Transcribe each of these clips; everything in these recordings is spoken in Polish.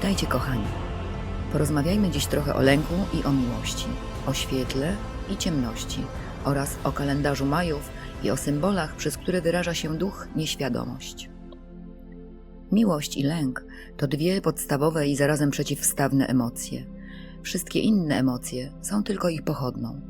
Witajcie kochani. Porozmawiajmy dziś trochę o lęku i o miłości, o świetle i ciemności oraz o kalendarzu Majów i o symbolach, przez które wyraża się duch nieświadomość. Miłość i lęk to dwie podstawowe i zarazem przeciwstawne emocje. Wszystkie inne emocje są tylko ich pochodną.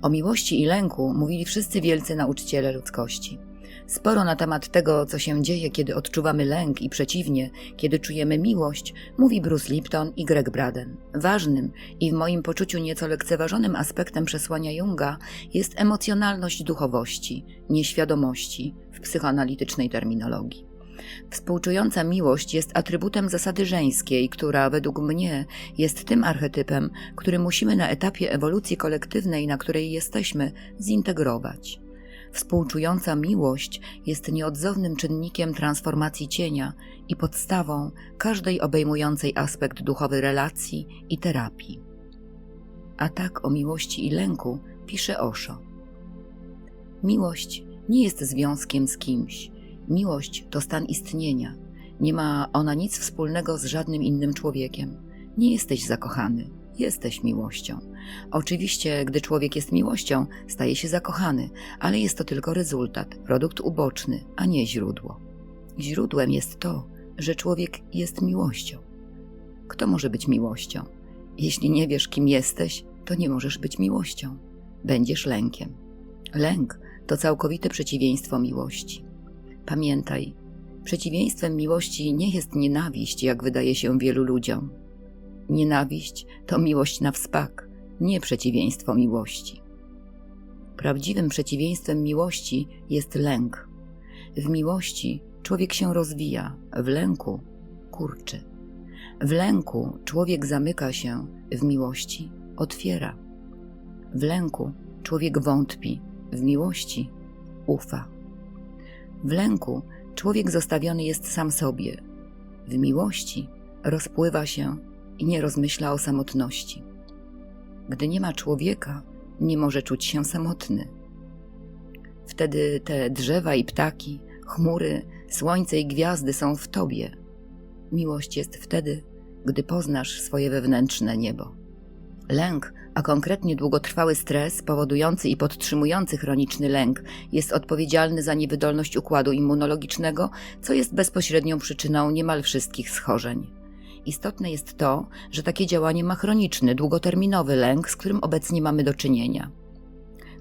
O miłości i lęku mówili wszyscy wielcy nauczyciele ludzkości. Sporo na temat tego, co się dzieje, kiedy odczuwamy lęk i przeciwnie, kiedy czujemy miłość, mówi Bruce Lipton i Greg Braden. Ważnym i w moim poczuciu nieco lekceważonym aspektem przesłania Junga jest emocjonalność duchowości, nieświadomości w psychoanalitycznej terminologii. Współczująca miłość jest atrybutem zasady żeńskiej, która według mnie jest tym archetypem, który musimy na etapie ewolucji kolektywnej, na której jesteśmy, zintegrować. Współczująca miłość jest nieodzownym czynnikiem transformacji cienia i podstawą każdej obejmującej aspekt duchowy relacji i terapii. A tak o miłości i lęku pisze Osho. Miłość nie jest związkiem z kimś. Miłość to stan istnienia. Nie ma ona nic wspólnego z żadnym innym człowiekiem. Nie jesteś zakochany, jesteś miłością. Oczywiście, gdy człowiek jest miłością, staje się zakochany, ale jest to tylko rezultat, produkt uboczny, a nie źródło. Źródłem jest to, że człowiek jest miłością. Kto może być miłością? Jeśli nie wiesz, kim jesteś, to nie możesz być miłością. Będziesz lękiem. Lęk to całkowite przeciwieństwo miłości. Pamiętaj, przeciwieństwem miłości nie jest nienawiść, jak wydaje się wielu ludziom. Nienawiść to miłość na wspak, nie przeciwieństwo miłości. Prawdziwym przeciwieństwem miłości jest lęk. W miłości człowiek się rozwija, w lęku kurczy. W lęku człowiek zamyka się, w miłości otwiera. W lęku człowiek wątpi, w miłości ufa. W lęku człowiek zostawiony jest sam sobie, w miłości rozpływa się i nie rozmyśla o samotności. Gdy nie ma człowieka, nie może czuć się samotny. Wtedy te drzewa i ptaki, chmury, słońce i gwiazdy są w tobie. Miłość jest wtedy, gdy poznasz swoje wewnętrzne niebo. Lęk, a konkretnie długotrwały stres powodujący i podtrzymujący chroniczny lęk jest odpowiedzialny za niewydolność układu immunologicznego, co jest bezpośrednią przyczyną niemal wszystkich schorzeń. Istotne jest to, że takie działanie ma chroniczny, długoterminowy lęk, z którym obecnie mamy do czynienia.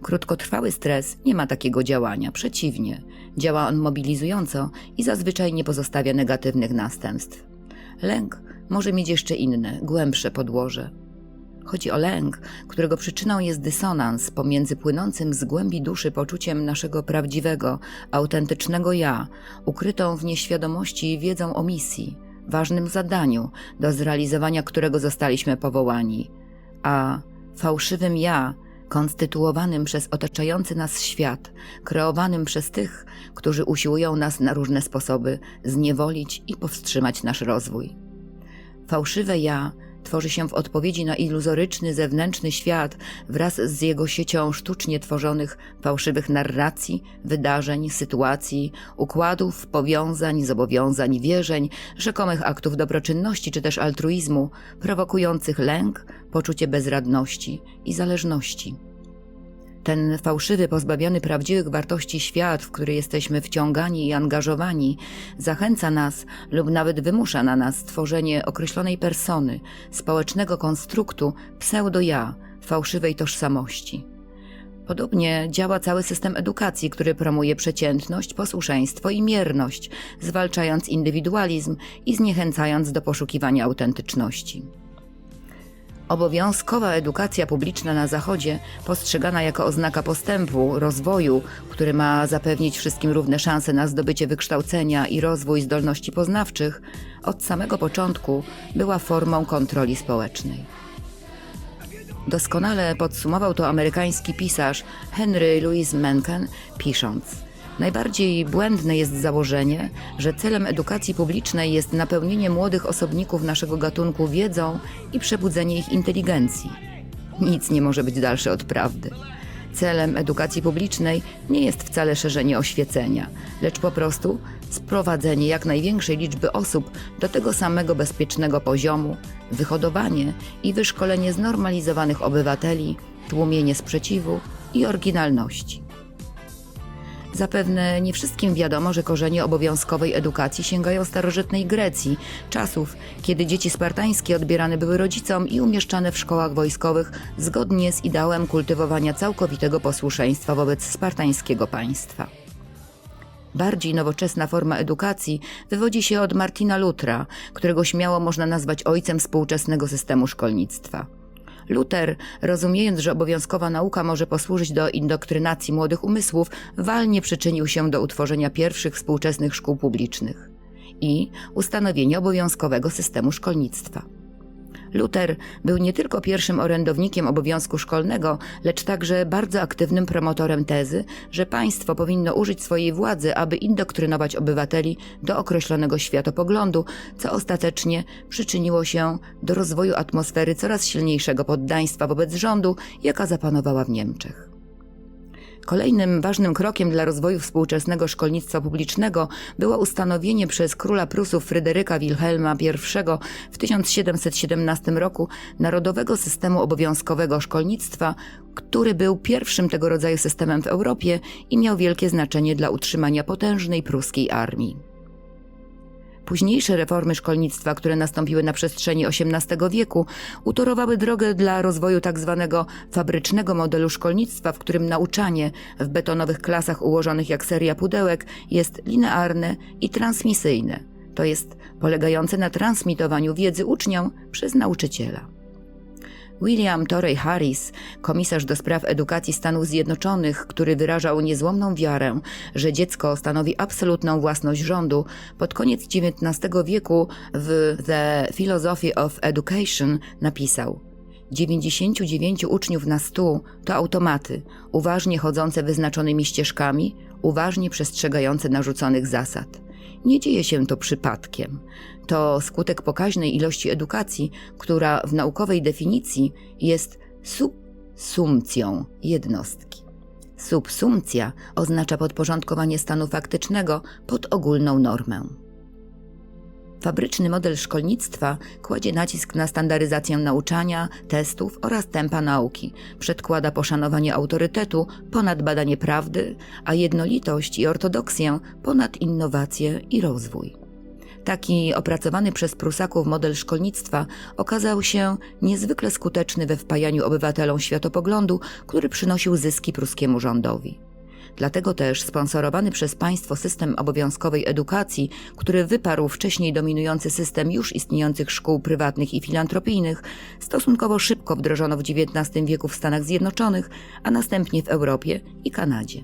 Krótkotrwały stres nie ma takiego działania, przeciwnie, działa on mobilizująco i zazwyczaj nie pozostawia negatywnych następstw. Lęk może mieć jeszcze inne, głębsze podłoże. Chodzi o lęk, którego przyczyną jest dysonans pomiędzy płynącym z głębi duszy poczuciem naszego prawdziwego, autentycznego ja, ukrytą w nieświadomości wiedzą o misji, ważnym zadaniu, do zrealizowania którego zostaliśmy powołani, a fałszywym ja, konstytuowanym przez otaczający nas świat, kreowanym przez tych, którzy usiłują nas na różne sposoby zniewolić i powstrzymać nasz rozwój. Fałszywe ja tworzy się w odpowiedzi na iluzoryczny zewnętrzny świat wraz z jego siecią sztucznie tworzonych fałszywych narracji, wydarzeń, sytuacji, układów, powiązań, zobowiązań, wierzeń, rzekomych aktów dobroczynności czy też altruizmu, prowokujących lęk, poczucie bezradności i zależności. Ten fałszywy, pozbawiony prawdziwych wartości świat, w który jesteśmy wciągani i angażowani, zachęca nas lub nawet wymusza na nas tworzenie określonej persony, społecznego konstruktu pseudo-ja, fałszywej tożsamości. Podobnie działa cały system edukacji, który promuje przeciętność, posłuszeństwo i mierność, zwalczając indywidualizm i zniechęcając do poszukiwania autentyczności. Obowiązkowa edukacja publiczna na Zachodzie, postrzegana jako oznaka postępu, rozwoju, który ma zapewnić wszystkim równe szanse na zdobycie wykształcenia i rozwój zdolności poznawczych, od samego początku była formą kontroli społecznej. Doskonale podsumował to amerykański pisarz Henry Louis Mencken, pisząc: najbardziej błędne jest założenie, że celem edukacji publicznej jest napełnienie młodych osobników naszego gatunku wiedzą i przebudzenie ich inteligencji. Nic nie może być dalsze od prawdy. Celem edukacji publicznej nie jest wcale szerzenie oświecenia, lecz po prostu sprowadzenie jak największej liczby osób do tego samego bezpiecznego poziomu, wyhodowanie i wyszkolenie znormalizowanych obywateli, tłumienie sprzeciwu i oryginalności. Zapewne nie wszystkim wiadomo, że korzenie obowiązkowej edukacji sięgają starożytnej Grecji, czasów, kiedy dzieci spartańskie odbierane były rodzicom i umieszczane w szkołach wojskowych zgodnie z ideałem kultywowania całkowitego posłuszeństwa wobec spartańskiego państwa. Bardziej nowoczesna forma edukacji wywodzi się od Martina Luthera, którego śmiało można nazwać ojcem współczesnego systemu szkolnictwa. Luther, rozumiejąc, że obowiązkowa nauka może posłużyć do indoktrynacji młodych umysłów, walnie przyczynił się do utworzenia pierwszych współczesnych szkół publicznych i ustanowienia obowiązkowego systemu szkolnictwa. Luther był nie tylko pierwszym orędownikiem obowiązku szkolnego, lecz także bardzo aktywnym promotorem tezy, że państwo powinno użyć swojej władzy, aby indoktrynować obywateli do określonego światopoglądu, co ostatecznie przyczyniło się do rozwoju atmosfery coraz silniejszego poddaństwa wobec rządu, jaka zapanowała w Niemczech. Kolejnym ważnym krokiem dla rozwoju współczesnego szkolnictwa publicznego było ustanowienie przez króla Prusów Fryderyka Wilhelma I w 1717 roku narodowego systemu obowiązkowego szkolnictwa, który był pierwszym tego rodzaju systemem w Europie i miał wielkie znaczenie dla utrzymania potężnej pruskiej armii. Późniejsze reformy szkolnictwa, które nastąpiły na przestrzeni XVIII wieku, utorowały drogę dla rozwoju tzw. fabrycznego modelu szkolnictwa, w którym nauczanie w betonowych klasach ułożonych jak seria pudełek jest linearne i transmisyjne, to jest polegające na transmitowaniu wiedzy uczniom przez nauczyciela. William Torrey Harris, komisarz do spraw edukacji Stanów Zjednoczonych, który wyrażał niezłomną wiarę, że dziecko stanowi absolutną własność rządu, pod koniec XIX wieku w The Philosophy of Education napisał: 99 uczniów na 100 to automaty, uważnie chodzące wyznaczonymi ścieżkami, uważnie przestrzegające narzuconych zasad. Nie dzieje się to przypadkiem. To skutek pokaźnej ilości edukacji, która w naukowej definicji jest subsumpcją jednostki. Subsumpcja oznacza podporządkowanie stanu faktycznego pod ogólną normę. Fabryczny model szkolnictwa kładzie nacisk na standaryzację nauczania, testów oraz tempa nauki, przedkłada poszanowanie autorytetu ponad badanie prawdy, a jednolitość i ortodoksję ponad innowacje i rozwój. Taki opracowany przez Prusaków model szkolnictwa okazał się niezwykle skuteczny we wpajaniu obywatelom światopoglądu, który przynosił zyski pruskiemu rządowi. Dlatego też sponsorowany przez państwo system obowiązkowej edukacji, który wyparł wcześniej dominujący system już istniejących szkół prywatnych i filantropijnych, stosunkowo szybko wdrożono w XIX wieku w Stanach Zjednoczonych, a następnie w Europie i Kanadzie.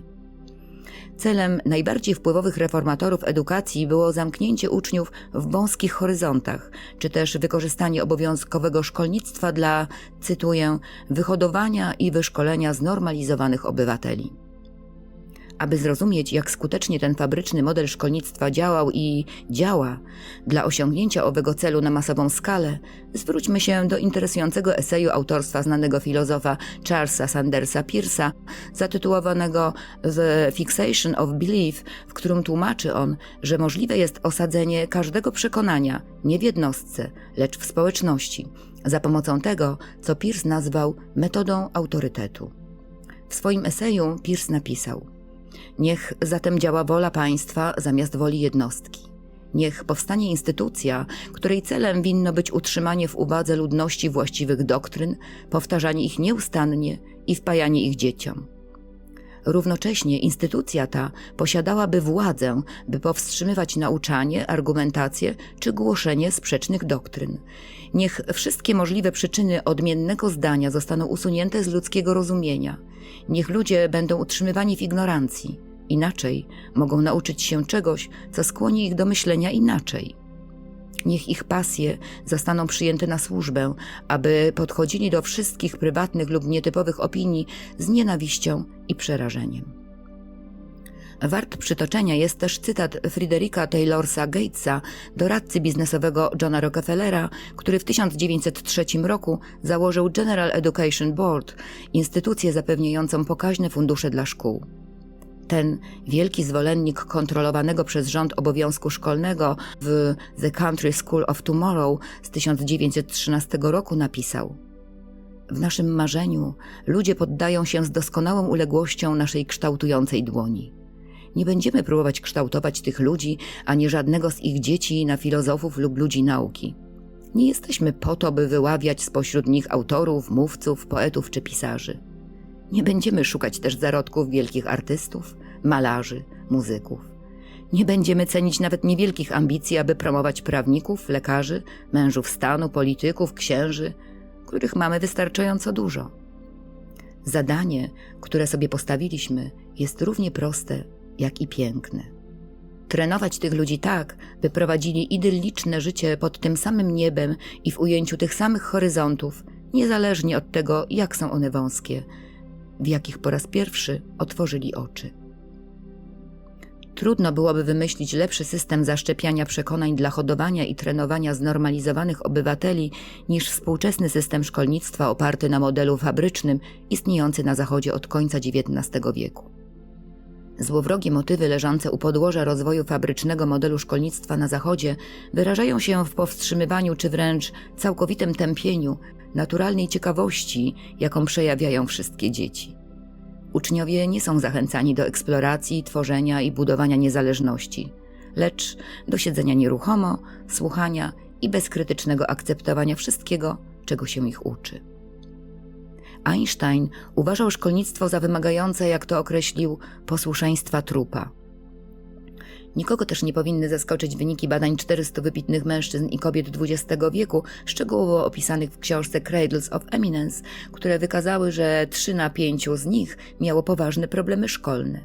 Celem najbardziej wpływowych reformatorów edukacji było zamknięcie uczniów w wąskich horyzontach, czy też wykorzystanie obowiązkowego szkolnictwa dla, cytuję, wyhodowania i wyszkolenia znormalizowanych obywateli. Aby zrozumieć, jak skutecznie ten fabryczny model szkolnictwa działał i działa dla osiągnięcia owego celu na masową skalę, zwróćmy się do interesującego eseju autorstwa znanego filozofa Charlesa Sandersa Peirsa, zatytułowanego The Fixation of Belief, w którym tłumaczy on, że możliwe jest osadzenie każdego przekonania nie w jednostce, lecz w społeczności, za pomocą tego, co Peirce nazwał metodą autorytetu. W swoim eseju Peirce napisał: niech zatem działa wola państwa zamiast woli jednostki. Niech powstanie instytucja, której celem winno być utrzymanie w uwadze ludności właściwych doktryn, powtarzanie ich nieustannie i wpajanie ich dzieciom. Równocześnie instytucja ta posiadałaby władzę, by powstrzymywać nauczanie, argumentację czy głoszenie sprzecznych doktryn. Niech wszystkie możliwe przyczyny odmiennego zdania zostaną usunięte z ludzkiego rozumienia. Niech ludzie będą utrzymywani w ignorancji. Inaczej mogą nauczyć się czegoś, co skłoni ich do myślenia inaczej. Niech ich pasje zostaną przyjęte na służbę, aby podchodzili do wszystkich prywatnych lub nietypowych opinii z nienawiścią i przerażeniem. Wart przytoczenia jest też cytat Fredericka Taylorsa Gatesa, doradcy biznesowego Johna Rockefellera, który w 1903 roku założył General Education Board, instytucję zapewniającą pokaźne fundusze dla szkół. Ten wielki zwolennik kontrolowanego przez rząd obowiązku szkolnego w The Country School of Tomorrow z 1913 roku napisał: w naszym marzeniu ludzie poddają się z doskonałą uległością naszej kształtującej dłoni. Nie będziemy próbować kształtować tych ludzi, ani żadnego z ich dzieci na filozofów lub ludzi nauki. Nie jesteśmy po to, by wyławiać spośród nich autorów, mówców, poetów czy pisarzy. Nie będziemy szukać też zarodków wielkich artystów, malarzy, muzyków. Nie będziemy cenić nawet niewielkich ambicji, aby promować prawników, lekarzy, mężów stanu, polityków, księży, których mamy wystarczająco dużo. Zadanie, które sobie postawiliśmy, jest równie proste, jak i piękne. Trenować tych ludzi tak, by prowadzili idylliczne życie pod tym samym niebem i w ujęciu tych samych horyzontów, niezależnie od tego, jak są one wąskie, w jakich po raz pierwszy otworzyli oczy. Trudno byłoby wymyślić lepszy system zaszczepiania przekonań dla hodowania i trenowania znormalizowanych obywateli niż współczesny system szkolnictwa oparty na modelu fabrycznym istniejący na Zachodzie od końca XIX wieku. Złowrogie motywy leżące u podłoża rozwoju fabrycznego modelu szkolnictwa na Zachodzie wyrażają się w powstrzymywaniu czy wręcz całkowitym tępieniu naturalnej ciekawości, jaką przejawiają wszystkie dzieci. Uczniowie nie są zachęcani do eksploracji, tworzenia i budowania niezależności, lecz do siedzenia nieruchomo, słuchania i bezkrytycznego akceptowania wszystkiego, czego się ich uczy. Einstein uważał szkolnictwo za wymagające, jak to określił, posłuszeństwa trupa. Nikogo też nie powinny zaskoczyć wyniki badań 400 wybitnych mężczyzn i kobiet XX wieku, szczegółowo opisanych w książce Cradles of Eminence, które wykazały, że 3 na 5 z nich miało poważne problemy szkolne.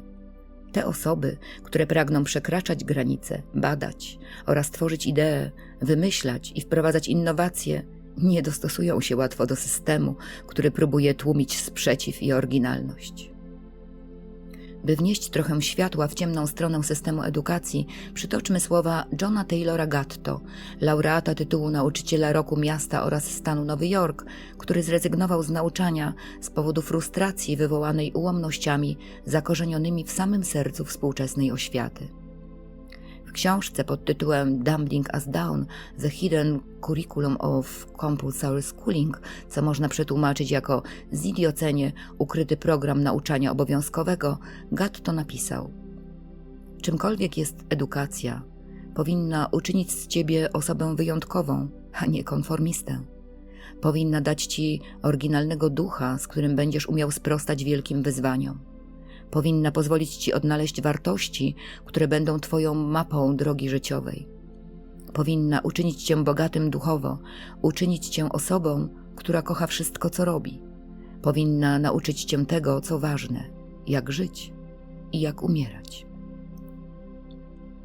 Te osoby, które pragną przekraczać granice, badać oraz tworzyć idee, wymyślać i wprowadzać innowacje, nie dostosują się łatwo do systemu, który próbuje tłumić sprzeciw i oryginalność. By wnieść trochę światła w ciemną stronę systemu edukacji, przytoczmy słowa Johna Taylora Gatto, laureata tytułu Nauczyciela Roku Miasta oraz Stanu Nowy Jork, który zrezygnował z nauczania z powodu frustracji wywołanej ułomnościami zakorzenionymi w samym sercu współczesnej oświaty. W książce pod tytułem Dumbling Us Down – The Hidden Curriculum of Compulsory Schooling, co można przetłumaczyć jako zidiocenie ukryty program nauczania obowiązkowego, Gatto napisał: czymkolwiek jest edukacja, powinna uczynić z ciebie osobę wyjątkową, a nie konformistę. Powinna dać ci oryginalnego ducha, z którym będziesz umiał sprostać wielkim wyzwaniom. Powinna pozwolić ci odnaleźć wartości, które będą twoją mapą drogi życiowej. Powinna uczynić cię bogatym duchowo, uczynić cię osobą, która kocha wszystko, co robi. Powinna nauczyć cię tego, co ważne, jak żyć i jak umierać.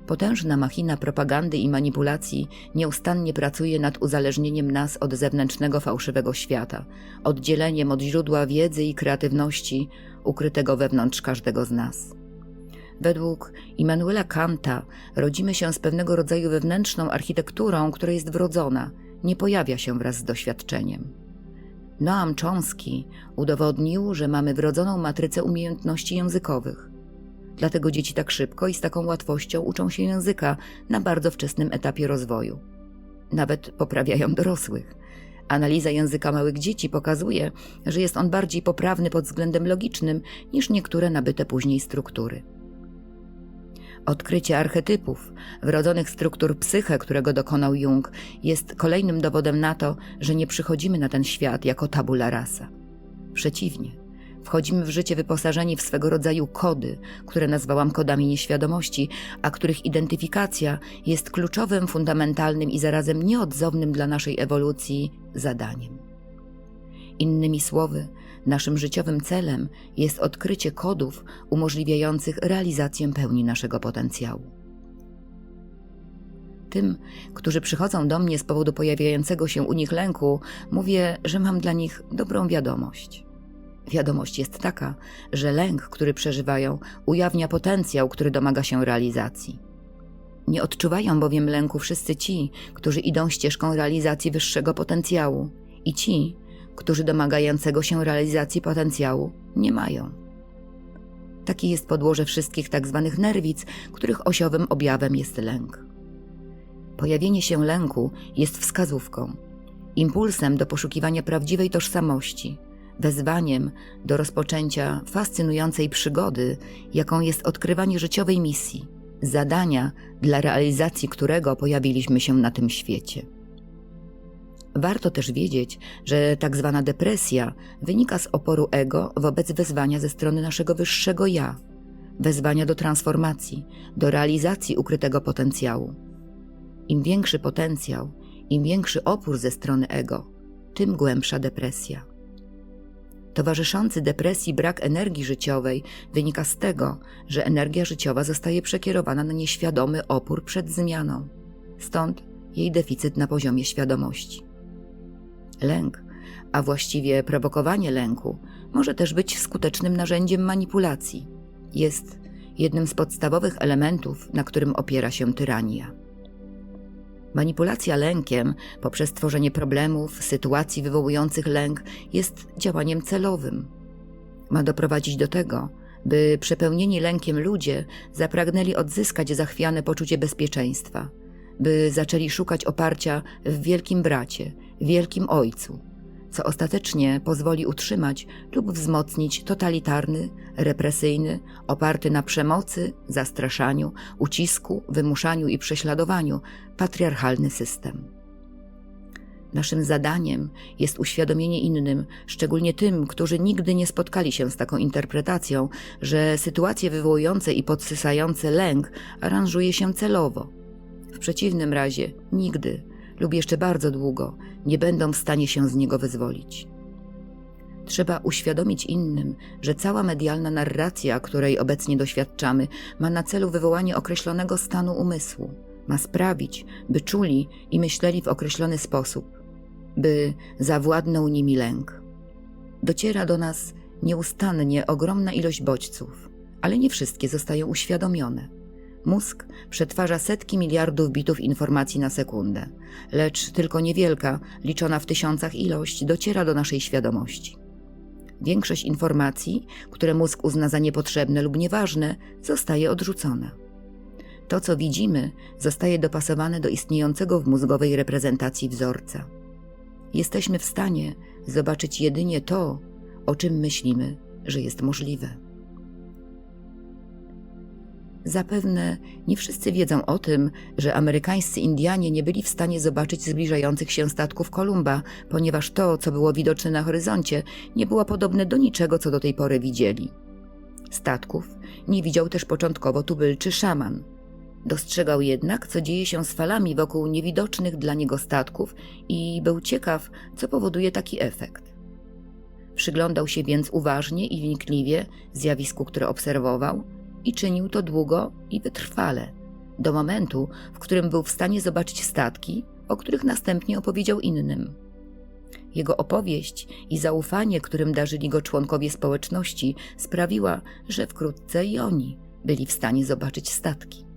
Potężna machina propagandy i manipulacji nieustannie pracuje nad uzależnieniem nas od zewnętrznego fałszywego świata, oddzieleniem od źródła wiedzy i kreatywności ukrytego wewnątrz każdego z nas. Według Immanuela Kanta rodzimy się z pewnego rodzaju wewnętrzną architekturą, która jest wrodzona, nie pojawia się wraz z doświadczeniem. Noam Chomsky udowodnił, że mamy wrodzoną matrycę umiejętności językowych. Dlatego dzieci tak szybko i z taką łatwością uczą się języka na bardzo wczesnym etapie rozwoju. Nawet poprawiają dorosłych. Analiza języka małych dzieci pokazuje, że jest on bardziej poprawny pod względem logicznym niż niektóre nabyte później struktury. Odkrycie archetypów, wrodzonych struktur psyche, którego dokonał Jung, jest kolejnym dowodem na to, że nie przychodzimy na ten świat jako tabula rasa. Przeciwnie, wchodzimy w życie wyposażeni w swego rodzaju kody, które nazwałam kodami nieświadomości, a których identyfikacja jest kluczowym, fundamentalnym i zarazem nieodzownym dla naszej ewolucji zadaniem. Innymi słowy, naszym życiowym celem jest odkrycie kodów umożliwiających realizację pełni naszego potencjału. Tym, którzy przychodzą do mnie z powodu pojawiającego się u nich lęku, mówię, że mam dla nich dobrą wiadomość. Wiadomość jest taka, że lęk, który przeżywają, ujawnia potencjał, który domaga się realizacji. Nie odczuwają bowiem lęku wszyscy ci, którzy idą ścieżką realizacji wyższego potencjału i ci, którzy domagającego się realizacji potencjału nie mają. Takie jest podłoże wszystkich tzw. nerwic, których osiowym objawem jest lęk. Pojawienie się lęku jest wskazówką, impulsem do poszukiwania prawdziwej tożsamości, wezwaniem do rozpoczęcia fascynującej przygody, jaką jest odkrywanie życiowej misji, zadania, dla realizacji którego pojawiliśmy się na tym świecie. Warto też wiedzieć, że tak zwana depresja wynika z oporu ego wobec wezwania ze strony naszego wyższego ja, wezwania do transformacji, do realizacji ukrytego potencjału. Im większy potencjał, im większy opór ze strony ego, tym głębsza depresja. Towarzyszący depresji brak energii życiowej wynika z tego, że energia życiowa zostaje przekierowana na nieświadomy opór przed zmianą, stąd jej deficyt na poziomie świadomości. Lęk, a właściwie prowokowanie lęku, może też być skutecznym narzędziem manipulacji. Jest jednym z podstawowych elementów, na którym opiera się tyrania. Manipulacja lękiem poprzez tworzenie problemów, sytuacji wywołujących lęk jest działaniem celowym. Ma doprowadzić do tego, by przepełnieni lękiem ludzie zapragnęli odzyskać zachwiane poczucie bezpieczeństwa, by zaczęli szukać oparcia w wielkim bracie, wielkim ojcu, co ostatecznie pozwoli utrzymać lub wzmocnić totalitarny, represyjny, oparty na przemocy, zastraszaniu, ucisku, wymuszaniu i prześladowaniu patriarchalny system. Naszym zadaniem jest uświadomienie innym, szczególnie tym, którzy nigdy nie spotkali się z taką interpretacją, że sytuacje wywołujące i podsysające lęk aranżuje się celowo. W przeciwnym razie nigdy lub jeszcze bardzo długo nie będą w stanie się z niego wyzwolić. Trzeba uświadomić innym, że cała medialna narracja, której obecnie doświadczamy, ma na celu wywołanie określonego stanu umysłu. Ma sprawić, by czuli i myśleli w określony sposób, by zawładnął nimi lęk. Dociera do nas nieustannie ogromna ilość bodźców, ale nie wszystkie zostają uświadomione. Mózg przetwarza setki miliardów bitów informacji na sekundę, lecz tylko niewielka, liczona w tysiącach ilość, dociera do naszej świadomości. Większość informacji, które mózg uzna za niepotrzebne lub nieważne, zostaje odrzucona. To, co widzimy, zostaje dopasowane do istniejącego w mózgowej reprezentacji wzorca. Jesteśmy w stanie zobaczyć jedynie to, o czym myślimy, że jest możliwe. Zapewne nie wszyscy wiedzą o tym, że amerykańscy Indianie nie byli w stanie zobaczyć zbliżających się statków Kolumba, ponieważ to, co było widoczne na horyzoncie, nie było podobne do niczego, co do tej pory widzieli. Statków nie widział też początkowo tubylczy szaman. Dostrzegał jednak, co dzieje się z falami wokół niewidocznych dla niego statków i był ciekaw, co powoduje taki efekt. Przyglądał się więc uważnie i wnikliwie zjawisku, które obserwował, i czynił to długo i wytrwale, do momentu, w którym był w stanie zobaczyć statki, o których następnie opowiedział innym. Jego opowieść i zaufanie, którym darzyli go członkowie społeczności, sprawiła, że wkrótce i oni byli w stanie zobaczyć statki.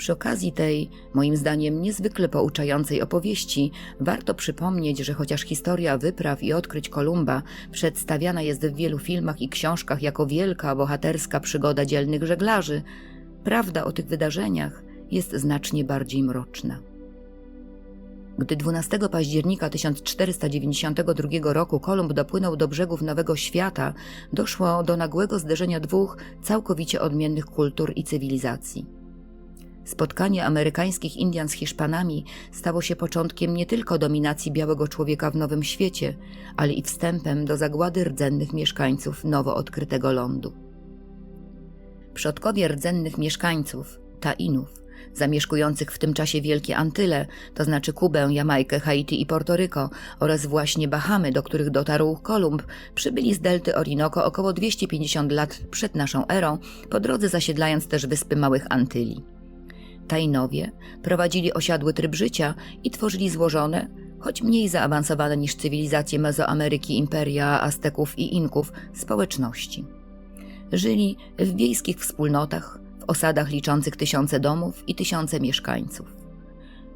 Przy okazji tej, moim zdaniem, niezwykle pouczającej opowieści warto przypomnieć, że chociaż historia wypraw i odkryć Kolumba przedstawiana jest w wielu filmach i książkach jako wielka, bohaterska przygoda dzielnych żeglarzy, prawda o tych wydarzeniach jest znacznie bardziej mroczna. Gdy 12 października 1492 roku Kolumb dopłynął do brzegów Nowego Świata, doszło do nagłego zderzenia dwóch całkowicie odmiennych kultur i cywilizacji. Spotkanie amerykańskich Indian z Hiszpanami stało się początkiem nie tylko dominacji białego człowieka w Nowym Świecie, ale i wstępem do zagłady rdzennych mieszkańców nowo odkrytego lądu. Przodkowie rdzennych mieszkańców, Tainów, zamieszkujących w tym czasie Wielkie Antyle, to znaczy Kubę, Jamajkę, Haiti i Portoryko oraz właśnie Bahamy, do których dotarł Kolumb, przybyli z delty Orinoco około 250 lat przed naszą erą, po drodze zasiedlając też wyspy Małych Antyli. Tainowie prowadzili osiadły tryb życia i tworzyli złożone, choć mniej zaawansowane niż cywilizacje Mezoameryki, imperia Azteków i Inków, społeczności. Żyli w wiejskich wspólnotach, w osadach liczących tysiące domów i tysiące mieszkańców.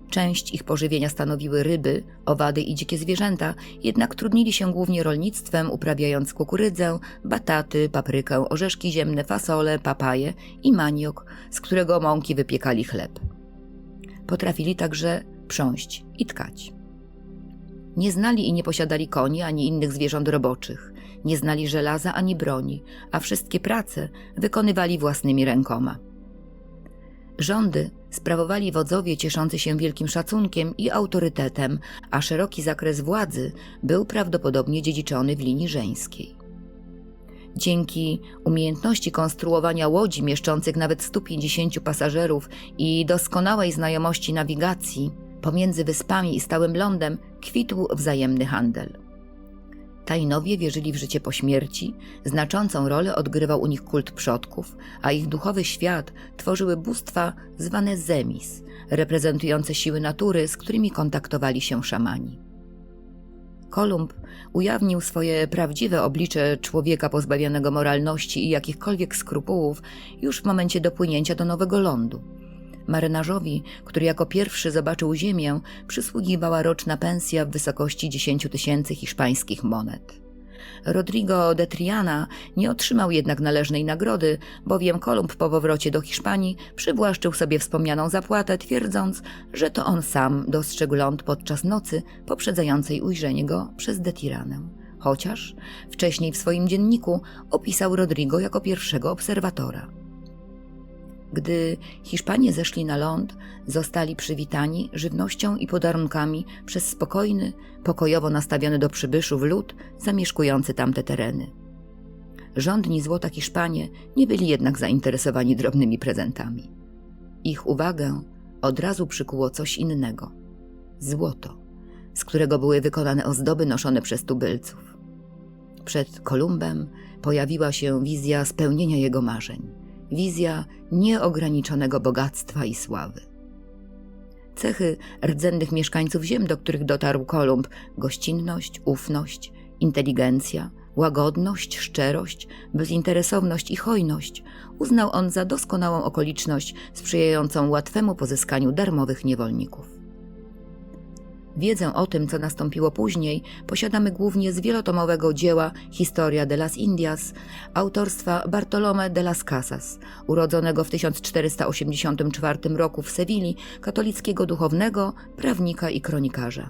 Część ich pożywienia stanowiły ryby, owady i dzikie zwierzęta, jednak trudnili się głównie rolnictwem, uprawiając kukurydzę, bataty, paprykę, orzeszki ziemne, fasole, papaje i maniok, z którego mąki wypiekali chleb. Potrafili także prząść i tkać. Nie znali i nie posiadali koni ani innych zwierząt roboczych, nie znali żelaza ani broni, a wszystkie prace wykonywali własnymi rękoma. Rządy sprawowali wodzowie cieszący się wielkim szacunkiem i autorytetem, a szeroki zakres władzy był prawdopodobnie dziedziczony w linii żeńskiej. Dzięki umiejętności konstruowania łodzi mieszczących nawet 150 pasażerów i doskonałej znajomości nawigacji pomiędzy wyspami i stałym lądem kwitł wzajemny handel. Tainowie wierzyli w życie po śmierci, znaczącą rolę odgrywał u nich kult przodków, a ich duchowy świat tworzyły bóstwa zwane zemis, reprezentujące siły natury, z którymi kontaktowali się szamani. Kolumb ujawnił swoje prawdziwe oblicze człowieka pozbawionego moralności i jakichkolwiek skrupułów już w momencie dopłynięcia do Nowego Lądu. Marynarzowi, który jako pierwszy zobaczył ziemię, przysługiwała roczna pensja w wysokości 10 000 hiszpańskich monet. Rodrigo de Triana nie otrzymał jednak należnej nagrody, bowiem Kolumb po powrocie do Hiszpanii przywłaszczył sobie wspomnianą zapłatę, twierdząc, że to on sam dostrzegł ląd podczas nocy poprzedzającej ujrzenie go przez de Tiranę. Chociaż wcześniej w swoim dzienniku opisał Rodrigo jako pierwszego obserwatora. Gdy Hiszpanie zeszli na ląd, zostali przywitani żywnością i podarunkami przez spokojny, pokojowo nastawiony do przybyszów lud zamieszkujący tamte tereny. Żądni złota Hiszpanie nie byli jednak zainteresowani drobnymi prezentami. Ich uwagę od razu przykuło coś innego – złoto, z którego były wykonane ozdoby noszone przez tubylców. Przed Kolumbem pojawiła się wizja spełnienia jego marzeń. Wizja nieograniczonego bogactwa i sławy. Cechy rdzennych mieszkańców ziem, do których dotarł Kolumb – gościnność, ufność, inteligencja, łagodność, szczerość, bezinteresowność i hojność – uznał on za doskonałą okoliczność sprzyjającą łatwemu pozyskaniu darmowych niewolników. Wiedzę o tym, co nastąpiło później, posiadamy głównie z wielotomowego dzieła Historia de las Indias autorstwa Bartolomé de las Casas, urodzonego w 1484 roku w Sewilli, katolickiego duchownego, prawnika i kronikarza.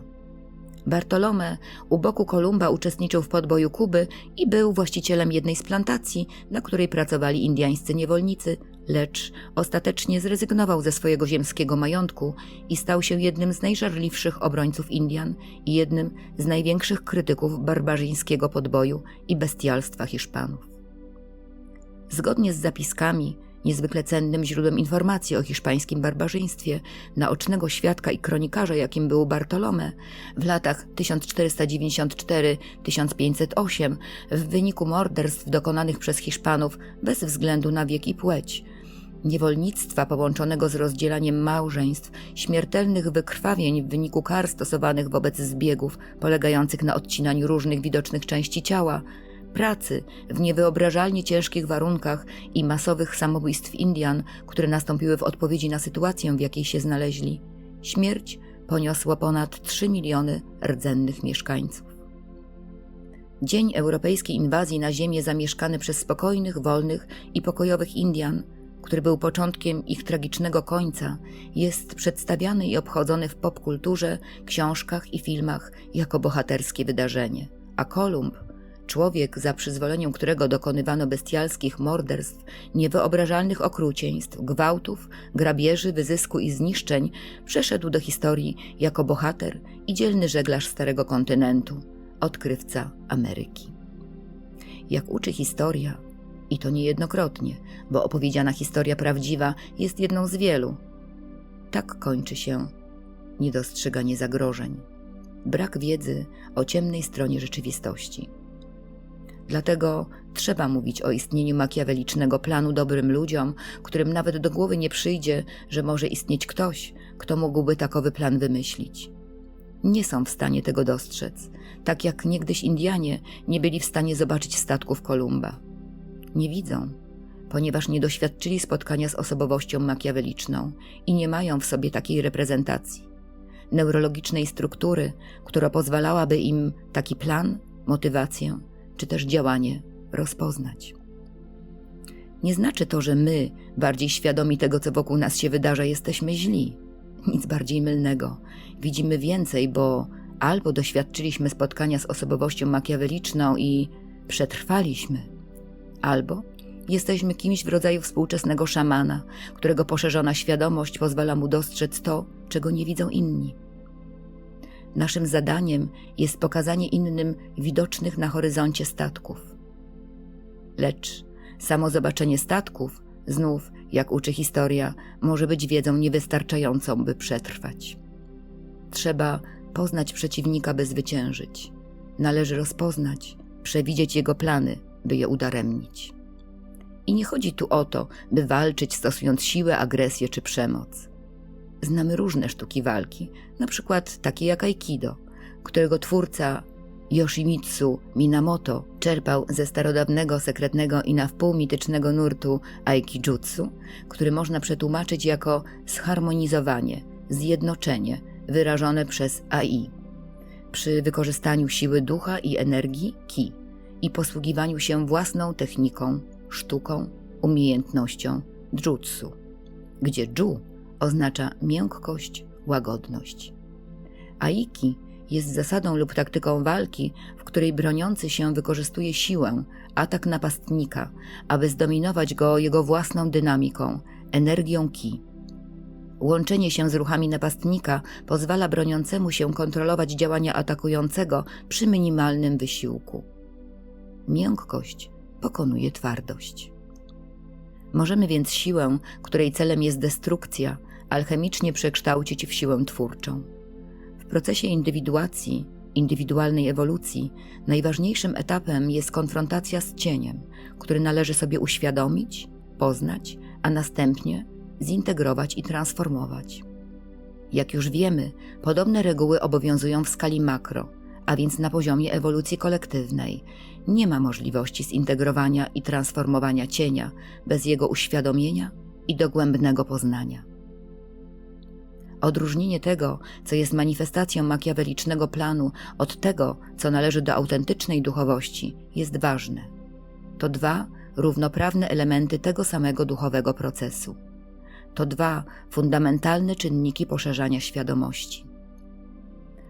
Bartolomé u boku Kolumba uczestniczył w podboju Kuby i był właścicielem jednej z plantacji, na której pracowali indyjscy niewolnicy, lecz ostatecznie zrezygnował ze swojego ziemskiego majątku i stał się jednym z najżarliwszych obrońców Indian i jednym z największych krytyków barbarzyńskiego podboju i bestialstwa Hiszpanów. Zgodnie z zapiskami, niezwykle cennym źródłem informacji o hiszpańskim barbarzyństwie, naocznego świadka i kronikarza, jakim był Bartolomé, w latach 1494–1508 w wyniku morderstw dokonanych przez Hiszpanów bez względu na wiek i płeć, niewolnictwa połączonego z rozdzielaniem małżeństw, śmiertelnych wykrwawień w wyniku kar stosowanych wobec zbiegów polegających na odcinaniu różnych widocznych części ciała, pracy w niewyobrażalnie ciężkich warunkach i masowych samobójstw Indian, które nastąpiły w odpowiedzi na sytuację, w jakiej się znaleźli, śmierć poniosła ponad 3 miliony rdzennych mieszkańców. Dzień europejskiej inwazji na ziemię zamieszkane przez spokojnych, wolnych i pokojowych Indian, który był początkiem ich tragicznego końca, jest przedstawiany i obchodzony w popkulturze, książkach i filmach jako bohaterskie wydarzenie, a Kolumb, człowiek, za przyzwoleniem którego dokonywano bestialskich morderstw, niewyobrażalnych okrucieństw, gwałtów, grabieży, wyzysku i zniszczeń, przeszedł do historii jako bohater i dzielny żeglarz Starego Kontynentu, odkrywca Ameryki. Jak uczy historia, i to niejednokrotnie, bo opowiedziana historia prawdziwa jest jedną z wielu, tak kończy się niedostrzeganie zagrożeń, brak wiedzy o ciemnej stronie rzeczywistości. Dlatego trzeba mówić o istnieniu makiawelicznego planu dobrym ludziom, którym nawet do głowy nie przyjdzie, że może istnieć ktoś, kto mógłby takowy plan wymyślić. nie są w stanie tego dostrzec, tak jak niegdyś Indianie nie byli w stanie zobaczyć statków Kolumba. Nie widzą, ponieważ nie doświadczyli spotkania z osobowością makiaweliczną i nie mają w sobie takiej reprezentacji, neurologicznej struktury, która pozwalałaby im taki plan, motywację czy też działanie rozpoznać. Nie znaczy to, że my, bardziej świadomi tego, co wokół nas się wydarza, jesteśmy źli. Nic bardziej mylnego. Widzimy więcej, bo albo doświadczyliśmy spotkania z osobowością makiaweliczną i przetrwaliśmy, albo jesteśmy kimś w rodzaju współczesnego szamana, którego poszerzona świadomość pozwala mu dostrzec to, czego nie widzą inni. Naszym zadaniem jest pokazanie innym widocznych na horyzoncie statków. Lecz samo zobaczenie statków, znów, jak uczy historia, może być wiedzą niewystarczającą, by przetrwać. Trzeba poznać przeciwnika, by zwyciężyć. Należy rozpoznać, przewidzieć jego plany, by je udaremnić. I nie chodzi tu o to, by walczyć stosując siłę, agresję czy przemoc. Znamy różne sztuki walki, na przykład takie jak Aikido, którego twórca Yoshimitsu Minamoto czerpał ze starodawnego, sekretnego i na wpół mitycznego nurtu Aikijutsu, który można przetłumaczyć jako zharmonizowanie, zjednoczenie wyrażone przez AI, przy wykorzystaniu siły ducha i energii Ki i posługiwaniu się własną techniką, sztuką, umiejętnością Jutsu, gdzie Ju oznacza miękkość, łagodność. Aiki jest zasadą lub taktyką walki, w której broniący się wykorzystuje siłę, atak napastnika, aby zdominować go jego własną dynamiką, energią Ki. Łączenie się z ruchami napastnika pozwala broniącemu się kontrolować działania atakującego przy minimalnym wysiłku. Miękkość pokonuje twardość. Możemy więc siłę, której celem jest destrukcja, alchemicznie przekształcić w siłę twórczą. W procesie indywiduacji, indywidualnej ewolucji, najważniejszym etapem jest konfrontacja z cieniem, który należy sobie uświadomić, poznać, a następnie zintegrować i transformować. Jak już wiemy, podobne reguły obowiązują w skali makro, a więc na poziomie ewolucji kolektywnej. Nie ma możliwości zintegrowania i transformowania cienia bez jego uświadomienia i dogłębnego poznania. Odróżnienie tego, co jest manifestacją makiawelicznego planu, od tego, co należy do autentycznej duchowości, jest ważne. To dwa równoprawne elementy tego samego duchowego procesu. To dwa fundamentalne czynniki poszerzania świadomości.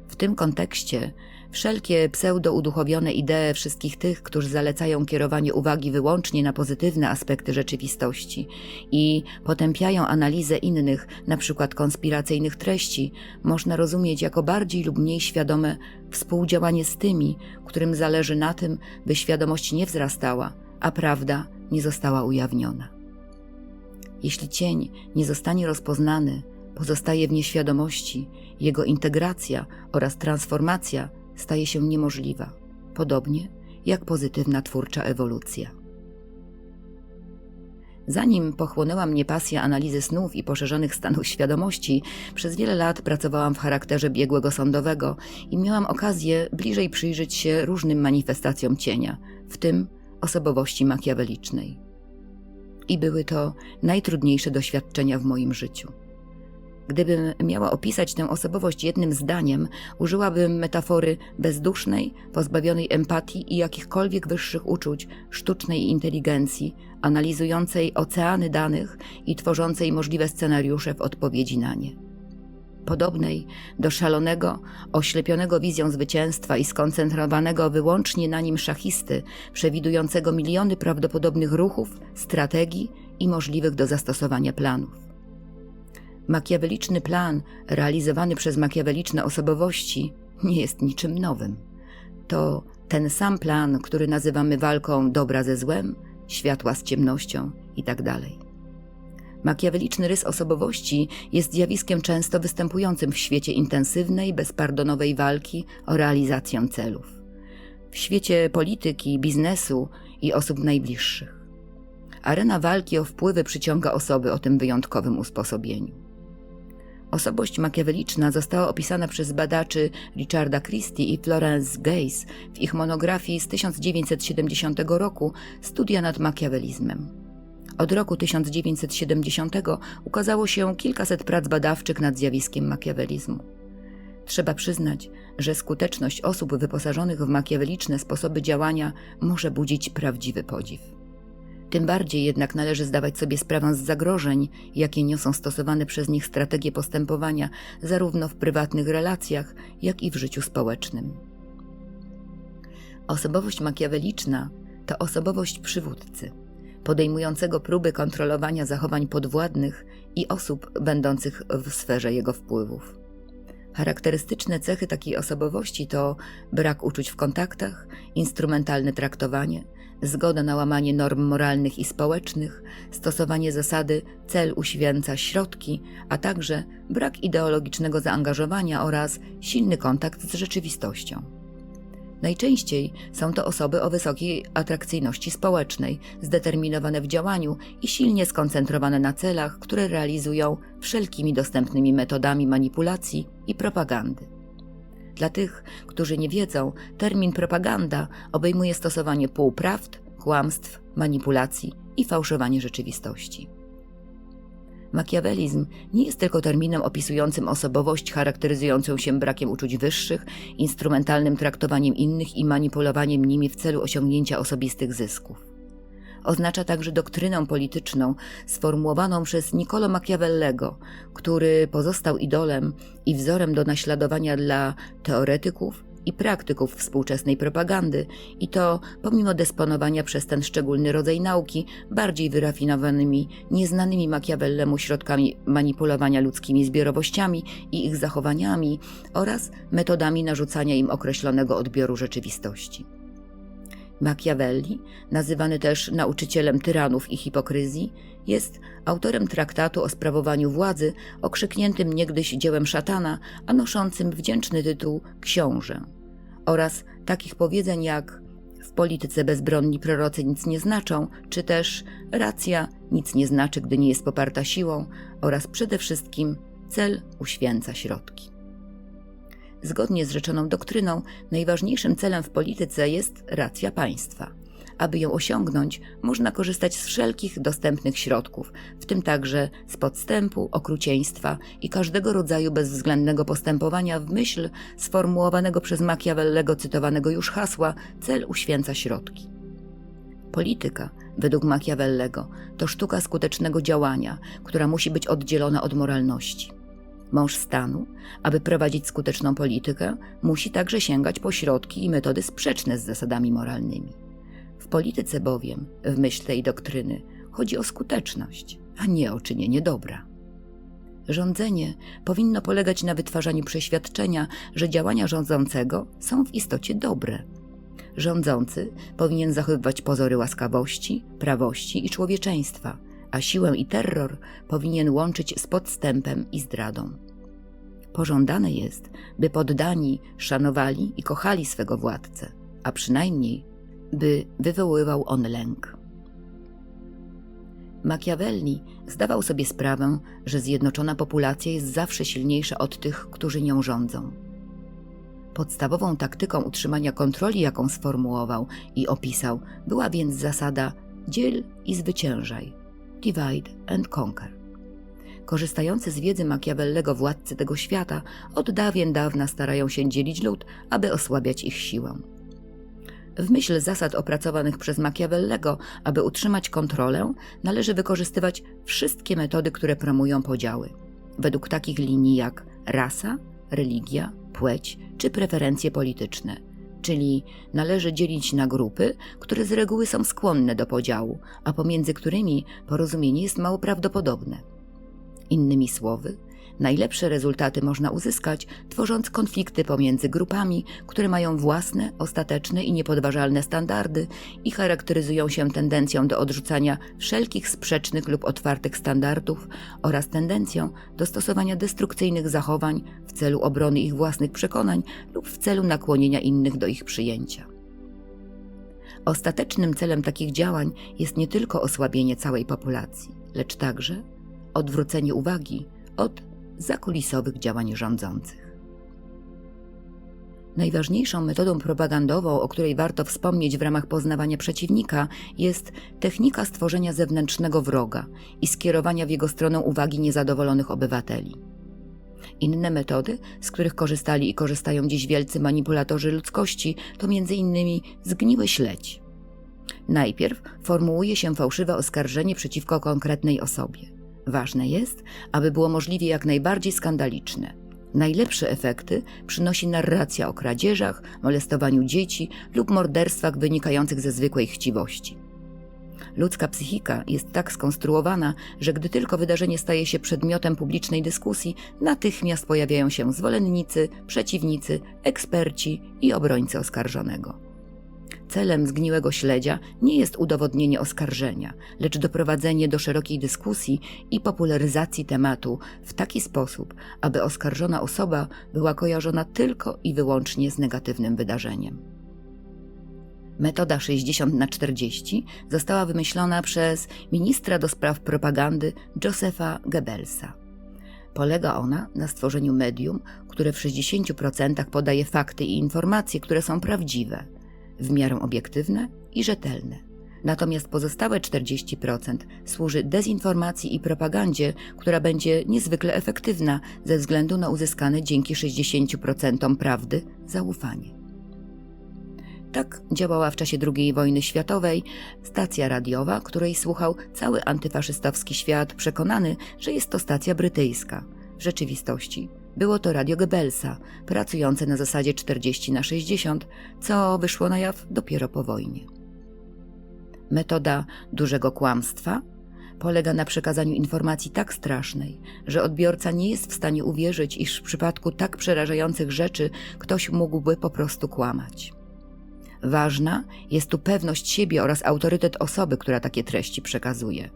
W tym kontekście wszelkie pseudo-uduchowione idee wszystkich tych, którzy zalecają kierowanie uwagi wyłącznie na pozytywne aspekty rzeczywistości i potępiają analizę innych, np. konspiracyjnych treści, można rozumieć jako bardziej lub mniej świadome współdziałanie z tymi, którym zależy na tym, by świadomość nie wzrastała, a prawda nie została ujawniona. Jeśli cień nie zostanie rozpoznany, pozostaje w nieświadomości, jego integracja oraz transformacja staje się niemożliwa, podobnie jak pozytywna twórcza ewolucja. Zanim pochłonęła mnie pasja analizy snów i poszerzonych stanów świadomości, przez wiele lat pracowałam w charakterze biegłego sądowego i miałam okazję bliżej przyjrzeć się różnym manifestacjom cienia, w tym osobowości makiawelicznej. I były to najtrudniejsze doświadczenia w moim życiu. Gdybym miała opisać tę osobowość jednym zdaniem, użyłabym metafory bezdusznej, pozbawionej empatii i jakichkolwiek wyższych uczuć, sztucznej inteligencji, analizującej oceany danych i tworzącej możliwe scenariusze w odpowiedzi na nie. Podobnej do szalonego, oślepionego wizją zwycięstwa i skoncentrowanego wyłącznie na nim szachisty, przewidującego miliony prawdopodobnych ruchów, strategii i możliwych do zastosowania planów. Makiaweliczny plan, realizowany przez makiaweliczne osobowości, nie jest niczym nowym. To ten sam plan, który nazywamy walką dobra ze złem, światła z ciemnością itd. Makiaweliczny rys osobowości jest zjawiskiem często występującym w świecie intensywnej, bezpardonowej walki o realizację celów. W świecie polityki, biznesu i osób najbliższych. Arena walki o wpływy przyciąga osoby o tym wyjątkowym usposobieniu. Osobowość makiaweliczna została opisana przez badaczy Richarda Christie i Florence Geiss w ich monografii z 1970 roku Studia nad makiawelizmem. Od roku 1970 ukazało się kilkaset prac badawczych nad zjawiskiem makiawelizmu. Trzeba przyznać, że skuteczność osób wyposażonych w makiaweliczne sposoby działania może budzić prawdziwy podziw. Tym bardziej jednak należy zdawać sobie sprawę z zagrożeń, jakie niosą stosowane przez nich strategie postępowania zarówno w prywatnych relacjach, jak i w życiu społecznym. Osobowość makiaweliczna to osobowość przywódcy, podejmującego próby kontrolowania zachowań podwładnych i osób będących w sferze jego wpływów. Charakterystyczne cechy takiej osobowości to brak uczuć w kontaktach, instrumentalne traktowanie, zgoda na łamanie norm moralnych i społecznych, stosowanie zasady cel uświęca środki, a także brak ideologicznego zaangażowania oraz silny kontakt z rzeczywistością. Najczęściej są to osoby o wysokiej atrakcyjności społecznej, zdeterminowane w działaniu i silnie skoncentrowane na celach, które realizują wszelkimi dostępnymi metodami manipulacji i propagandy. Dla tych, którzy nie wiedzą, termin propaganda obejmuje stosowanie półprawd, kłamstw, manipulacji i fałszowanie rzeczywistości. Makiawelizm nie jest tylko terminem opisującym osobowość charakteryzującą się brakiem uczuć wyższych, instrumentalnym traktowaniem innych i manipulowaniem nimi w celu osiągnięcia osobistych zysków. Oznacza także doktrynę polityczną sformułowaną przez Niccolò Machiavellego, który pozostał idolem i wzorem do naśladowania dla teoretyków i praktyków współczesnej propagandy i to pomimo dysponowania przez ten szczególny rodzaj nauki bardziej wyrafinowanymi, nieznanymi Machiavellemu środkami manipulowania ludzkimi zbiorowościami i ich zachowaniami oraz metodami narzucania im określonego odbioru rzeczywistości. Machiavelli, nazywany też nauczycielem tyranów i hipokryzji, jest autorem traktatu o sprawowaniu władzy, okrzykniętym niegdyś dziełem szatana, a noszącym wdzięczny tytuł Książę, oraz takich powiedzeń jak w polityce bezbronni prorocy nic nie znaczą, czy też racja nic nie znaczy, gdy nie jest poparta siłą, oraz przede wszystkim cel uświęca środki. Zgodnie z rzeczoną doktryną, najważniejszym celem w polityce jest racja państwa. Aby ją osiągnąć, można korzystać z wszelkich dostępnych środków, w tym także z podstępu, okrucieństwa i każdego rodzaju bezwzględnego postępowania w myśl sformułowanego przez Machiavellego cytowanego już hasła cel uświęca środki. Polityka, według Machiavellego, to sztuka skutecznego działania, która musi być oddzielona od moralności. Mąż stanu, aby prowadzić skuteczną politykę, musi także sięgać po środki i metody sprzeczne z zasadami moralnymi. W polityce bowiem, w myśl tej doktryny, chodzi o skuteczność, a nie o czynienie dobra. Rządzenie powinno polegać na wytwarzaniu przeświadczenia, że działania rządzącego są w istocie dobre. Rządzący powinien zachowywać pozory łaskawości, prawości i człowieczeństwa, a siłę i terror powinien łączyć z podstępem i zdradą. Pożądane jest, by poddani szanowali i kochali swego władcę, a przynajmniej by wywoływał on lęk. Machiavelli zdawał sobie sprawę, że zjednoczona populacja jest zawsze silniejsza od tych, którzy nią rządzą. Podstawową taktyką utrzymania kontroli, jaką sformułował i opisał, była więc zasada dziel i zwyciężaj, divide and conquer. Korzystający z wiedzy Machiavellego władcy tego świata od dawien dawna starają się dzielić lud, aby osłabiać ich siłę. W myśl zasad opracowanych przez Machiavellego, aby utrzymać kontrolę, należy wykorzystywać wszystkie metody, które promują podziały, według takich linii jak rasa, religia, płeć czy preferencje polityczne, czyli należy dzielić na grupy, które z reguły są skłonne do podziału, a pomiędzy którymi porozumienie jest mało prawdopodobne. Innymi słowy, najlepsze rezultaty można uzyskać, tworząc konflikty pomiędzy grupami, które mają własne, ostateczne i niepodważalne standardy i charakteryzują się tendencją do odrzucania wszelkich sprzecznych lub otwartych standardów oraz tendencją do stosowania destrukcyjnych zachowań w celu obrony ich własnych przekonań lub w celu nakłonienia innych do ich przyjęcia. Ostatecznym celem takich działań jest nie tylko osłabienie całej populacji, lecz także odwrócenie uwagi od zakulisowych działań rządzących. Najważniejszą metodą propagandową, o której warto wspomnieć w ramach poznawania przeciwnika, jest technika stworzenia zewnętrznego wroga i skierowania w jego stronę uwagi niezadowolonych obywateli. Inne metody, z których korzystali i korzystają dziś wielcy manipulatorzy ludzkości, to m.in. zgniły śledź. Najpierw formułuje się fałszywe oskarżenie przeciwko konkretnej osobie. Ważne jest, aby było możliwie jak najbardziej skandaliczne. Najlepsze efekty przynosi narracja o kradzieżach, molestowaniu dzieci lub morderstwach wynikających ze zwykłej chciwości. Ludzka psychika jest tak skonstruowana, że gdy tylko wydarzenie staje się przedmiotem publicznej dyskusji, natychmiast pojawiają się zwolennicy, przeciwnicy, eksperci i obrońcy oskarżonego. Celem zgniłego śledzia nie jest udowodnienie oskarżenia, lecz doprowadzenie do szerokiej dyskusji i popularyzacji tematu w taki sposób, aby oskarżona osoba była kojarzona tylko i wyłącznie z negatywnym wydarzeniem. Metoda 60/40 została wymyślona przez ministra do spraw propagandy Josepha Goebbelsa. Polega ona na stworzeniu medium, które w 60% podaje fakty i informacje, które są prawdziwe, w miarę obiektywne i rzetelne. Natomiast pozostałe 40% służy dezinformacji i propagandzie, która będzie niezwykle efektywna ze względu na uzyskane dzięki 60% prawdy zaufanie. Tak działała w czasie II wojny światowej stacja radiowa, której słuchał cały antyfaszystowski świat, przekonany, że jest to stacja brytyjska. W rzeczywistości było to radio Goebbelsa, pracujące na zasadzie 40/60, co wyszło na jaw dopiero po wojnie. Metoda dużego kłamstwa polega na przekazaniu informacji tak strasznej, że odbiorca nie jest w stanie uwierzyć, iż w przypadku tak przerażających rzeczy ktoś mógłby po prostu kłamać. Ważna jest tu pewność siebie oraz autorytet osoby, która takie treści przekazuje.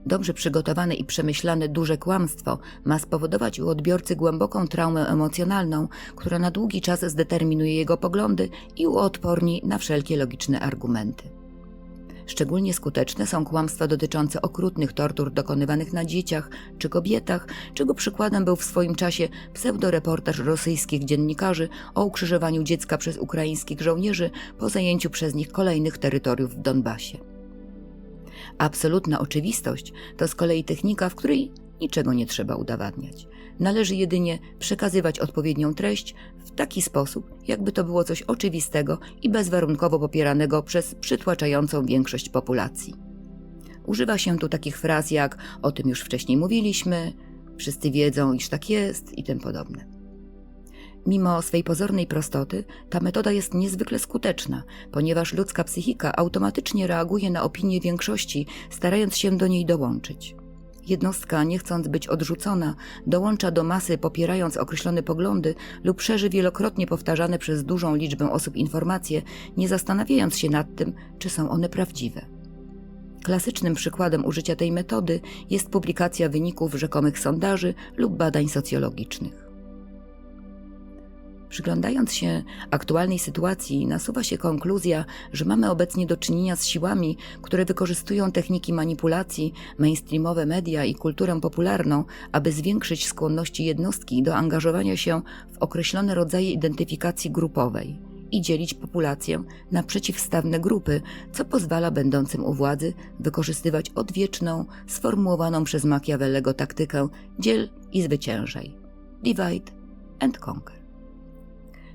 Dobrze przygotowane i przemyślane duże kłamstwo ma spowodować u odbiorcy głęboką traumę emocjonalną, która na długi czas zdeterminuje jego poglądy i uodporni na wszelkie logiczne argumenty. Szczególnie skuteczne są kłamstwa dotyczące okrutnych tortur dokonywanych na dzieciach czy kobietach, czego przykładem był w swoim czasie pseudoreportaż rosyjskich dziennikarzy o ukrzyżowaniu dziecka przez ukraińskich żołnierzy po zajęciu przez nich kolejnych terytoriów w Donbasie. Absolutna oczywistość to z kolei technika, w której niczego nie trzeba udowadniać. Należy jedynie przekazywać odpowiednią treść w taki sposób, jakby to było coś oczywistego i bezwarunkowo popieranego przez przytłaczającą większość populacji. Używa się tu takich fraz jak „o tym już wcześniej mówiliśmy”, „wszyscy wiedzą, iż tak jest” i tym podobne. Mimo swej pozornej prostoty, ta metoda jest niezwykle skuteczna, ponieważ ludzka psychika automatycznie reaguje na opinię większości, starając się do niej dołączyć. Jednostka, nie chcąc być odrzucona, dołącza do masy, popierając określone poglądy lub szerzy wielokrotnie powtarzane przez dużą liczbę osób informacje, nie zastanawiając się nad tym, czy są one prawdziwe. Klasycznym przykładem użycia tej metody jest publikacja wyników rzekomych sondaży lub badań socjologicznych. Przyglądając się aktualnej sytuacji, nasuwa się konkluzja, że mamy obecnie do czynienia z siłami, które wykorzystują techniki manipulacji, mainstreamowe media i kulturę popularną, aby zwiększyć skłonności jednostki do angażowania się w określone rodzaje identyfikacji grupowej i dzielić populację na przeciwstawne grupy, co pozwala będącym u władzy wykorzystywać odwieczną, sformułowaną przez Machiavellego taktykę dziel i zwyciężaj, divide and conquer.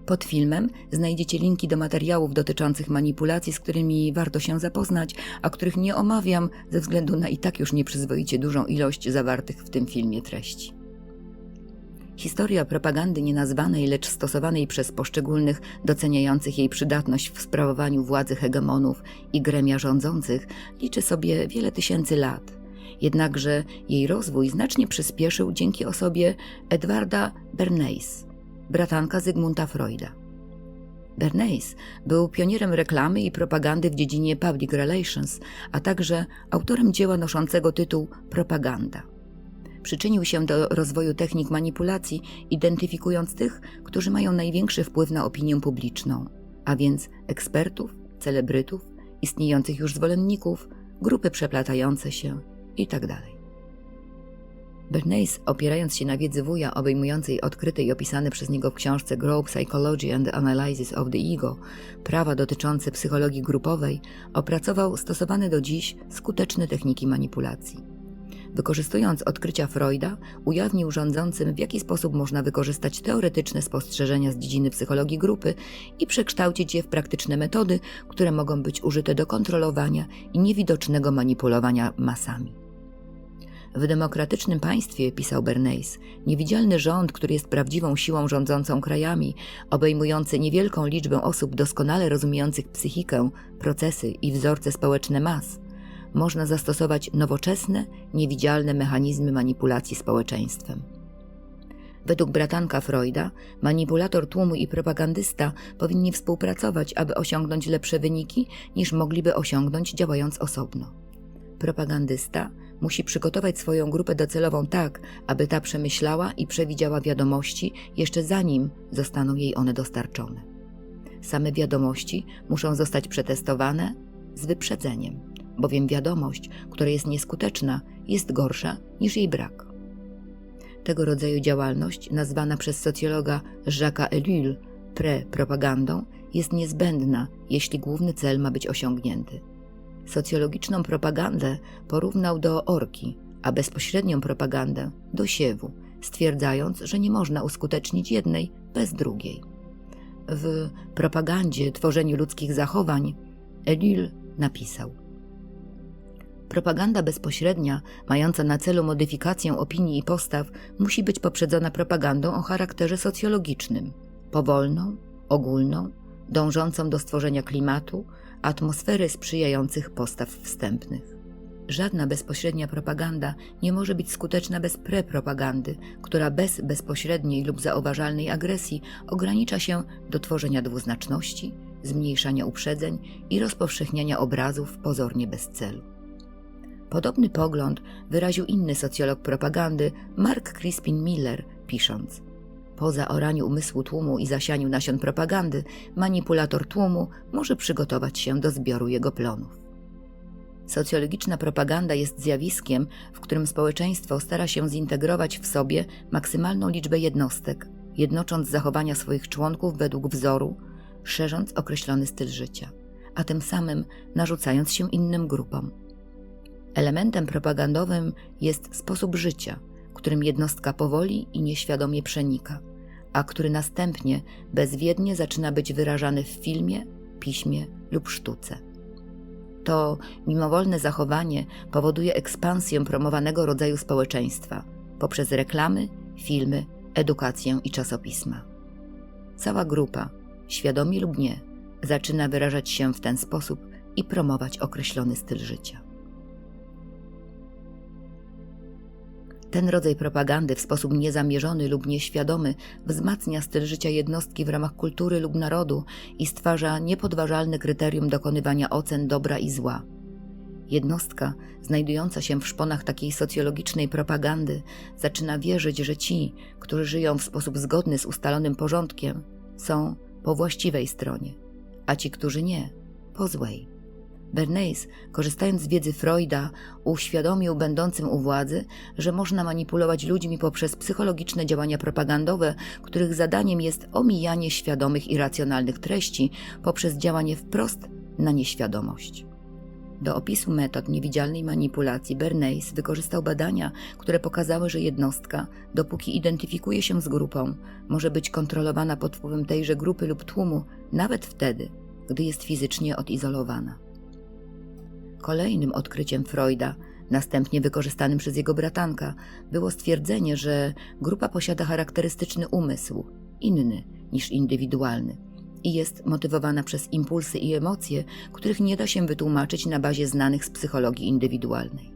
Pod filmem znajdziecie linki do materiałów dotyczących manipulacji, z którymi warto się zapoznać, a których nie omawiam ze względu na i tak już nieprzyzwoicie dużą ilość zawartych w tym filmie treści. Historia propagandy nienazwanej, lecz stosowanej przez poszczególnych doceniających jej przydatność w sprawowaniu władzy hegemonów i gremia rządzących liczy sobie wiele tysięcy lat. Jednakże jej rozwój znacznie przyspieszył dzięki osobie Edwarda Bernays, bratanka Zygmunta Freuda. Bernays był pionierem reklamy i propagandy w dziedzinie public relations, a także autorem dzieła noszącego tytuł Propaganda. Przyczynił się do rozwoju technik manipulacji, identyfikując tych, którzy mają największy wpływ na opinię publiczną, a więc ekspertów, celebrytów, istniejących już zwolenników, grupy przeplatające się itd. Bernays, opierając się na wiedzy wuja obejmującej odkryte i opisane przez niego w książce Group Psychology and the Analysis of the Ego prawa dotyczące psychologii grupowej, opracował stosowane do dziś skuteczne techniki manipulacji. Wykorzystując odkrycia Freuda, ujawnił rządzącym, w jaki sposób można wykorzystać teoretyczne spostrzeżenia z dziedziny psychologii grupy i przekształcić je w praktyczne metody, które mogą być użyte do kontrolowania i niewidocznego manipulowania masami. W demokratycznym państwie, pisał Bernays, niewidzialny rząd, który jest prawdziwą siłą rządzącą krajami, obejmujący niewielką liczbę osób doskonale rozumiejących psychikę, procesy i wzorce społeczne mas, można zastosować nowoczesne, niewidzialne mechanizmy manipulacji społeczeństwem. Według bratanka Freuda, manipulator tłumu i propagandysta powinni współpracować, aby osiągnąć lepsze wyniki, niż mogliby osiągnąć działając osobno. Propagandysta musi przygotować swoją grupę docelową tak, aby ta przemyślała i przewidziała wiadomości jeszcze zanim zostaną jej one dostarczone. Same wiadomości muszą zostać przetestowane z wyprzedzeniem, bowiem wiadomość, która jest nieskuteczna, jest gorsza niż jej brak. Tego rodzaju działalność, nazwana przez socjologa Jacques'a Ellul pre-propagandą, jest niezbędna, jeśli główny cel ma być osiągnięty. Socjologiczną propagandę porównał do orki, a bezpośrednią propagandę do siewu, stwierdzając, że nie można uskutecznić jednej bez drugiej. W propagandzie tworzeniu ludzkich zachowań Ellul napisał: propaganda bezpośrednia, mająca na celu modyfikację opinii i postaw, musi być poprzedzona propagandą o charakterze socjologicznym, powolną, ogólną, dążącą do stworzenia klimatu, atmosfery sprzyjających postaw wstępnych. Żadna bezpośrednia propaganda nie może być skuteczna bez prepropagandy, która bez bezpośredniej lub zauważalnej agresji ogranicza się do tworzenia dwuznaczności, zmniejszania uprzedzeń i rozpowszechniania obrazów pozornie bez celu. Podobny pogląd wyraził inny socjolog propagandy, Mark Crispin Miller, pisząc: po zaoraniu umysłu tłumu i zasianiu nasion propagandy, manipulator tłumu może przygotować się do zbioru jego plonów. Socjologiczna propaganda jest zjawiskiem, w którym społeczeństwo stara się zintegrować w sobie maksymalną liczbę jednostek, jednocząc zachowania swoich członków według wzoru, szerząc określony styl życia, a tym samym narzucając się innym grupom. Elementem propagandowym jest sposób życia, którym jednostka powoli i nieświadomie przenika, a który następnie bezwiednie zaczyna być wyrażany w filmie, piśmie lub sztuce. To mimowolne zachowanie powoduje ekspansję promowanego rodzaju społeczeństwa poprzez reklamy, filmy, edukację i czasopisma. Cała grupa, świadomie lub nie, zaczyna wyrażać się w ten sposób i promować określony styl życia. Ten rodzaj propagandy w sposób niezamierzony lub nieświadomy wzmacnia styl życia jednostki w ramach kultury lub narodu i stwarza niepodważalne kryterium dokonywania ocen dobra i zła. Jednostka, znajdująca się w szponach takiej socjologicznej propagandy, zaczyna wierzyć, że ci, którzy żyją w sposób zgodny z ustalonym porządkiem, są po właściwej stronie, a ci, którzy nie, po złej. Bernays, korzystając z wiedzy Freuda, uświadomił będącym u władzy, że można manipulować ludźmi poprzez psychologiczne działania propagandowe, których zadaniem jest omijanie świadomych i racjonalnych treści poprzez działanie wprost na nieświadomość. Do opisu metod niewidzialnej manipulacji Bernays wykorzystał badania, które pokazały, że jednostka, dopóki identyfikuje się z grupą, może być kontrolowana pod wpływem tejże grupy lub tłumu, nawet wtedy, gdy jest fizycznie odizolowana. Kolejnym odkryciem Freuda, następnie wykorzystanym przez jego bratanka, było stwierdzenie, że grupa posiada charakterystyczny umysł, inny niż indywidualny, i jest motywowana przez impulsy i emocje, których nie da się wytłumaczyć na bazie znanych z psychologii indywidualnej.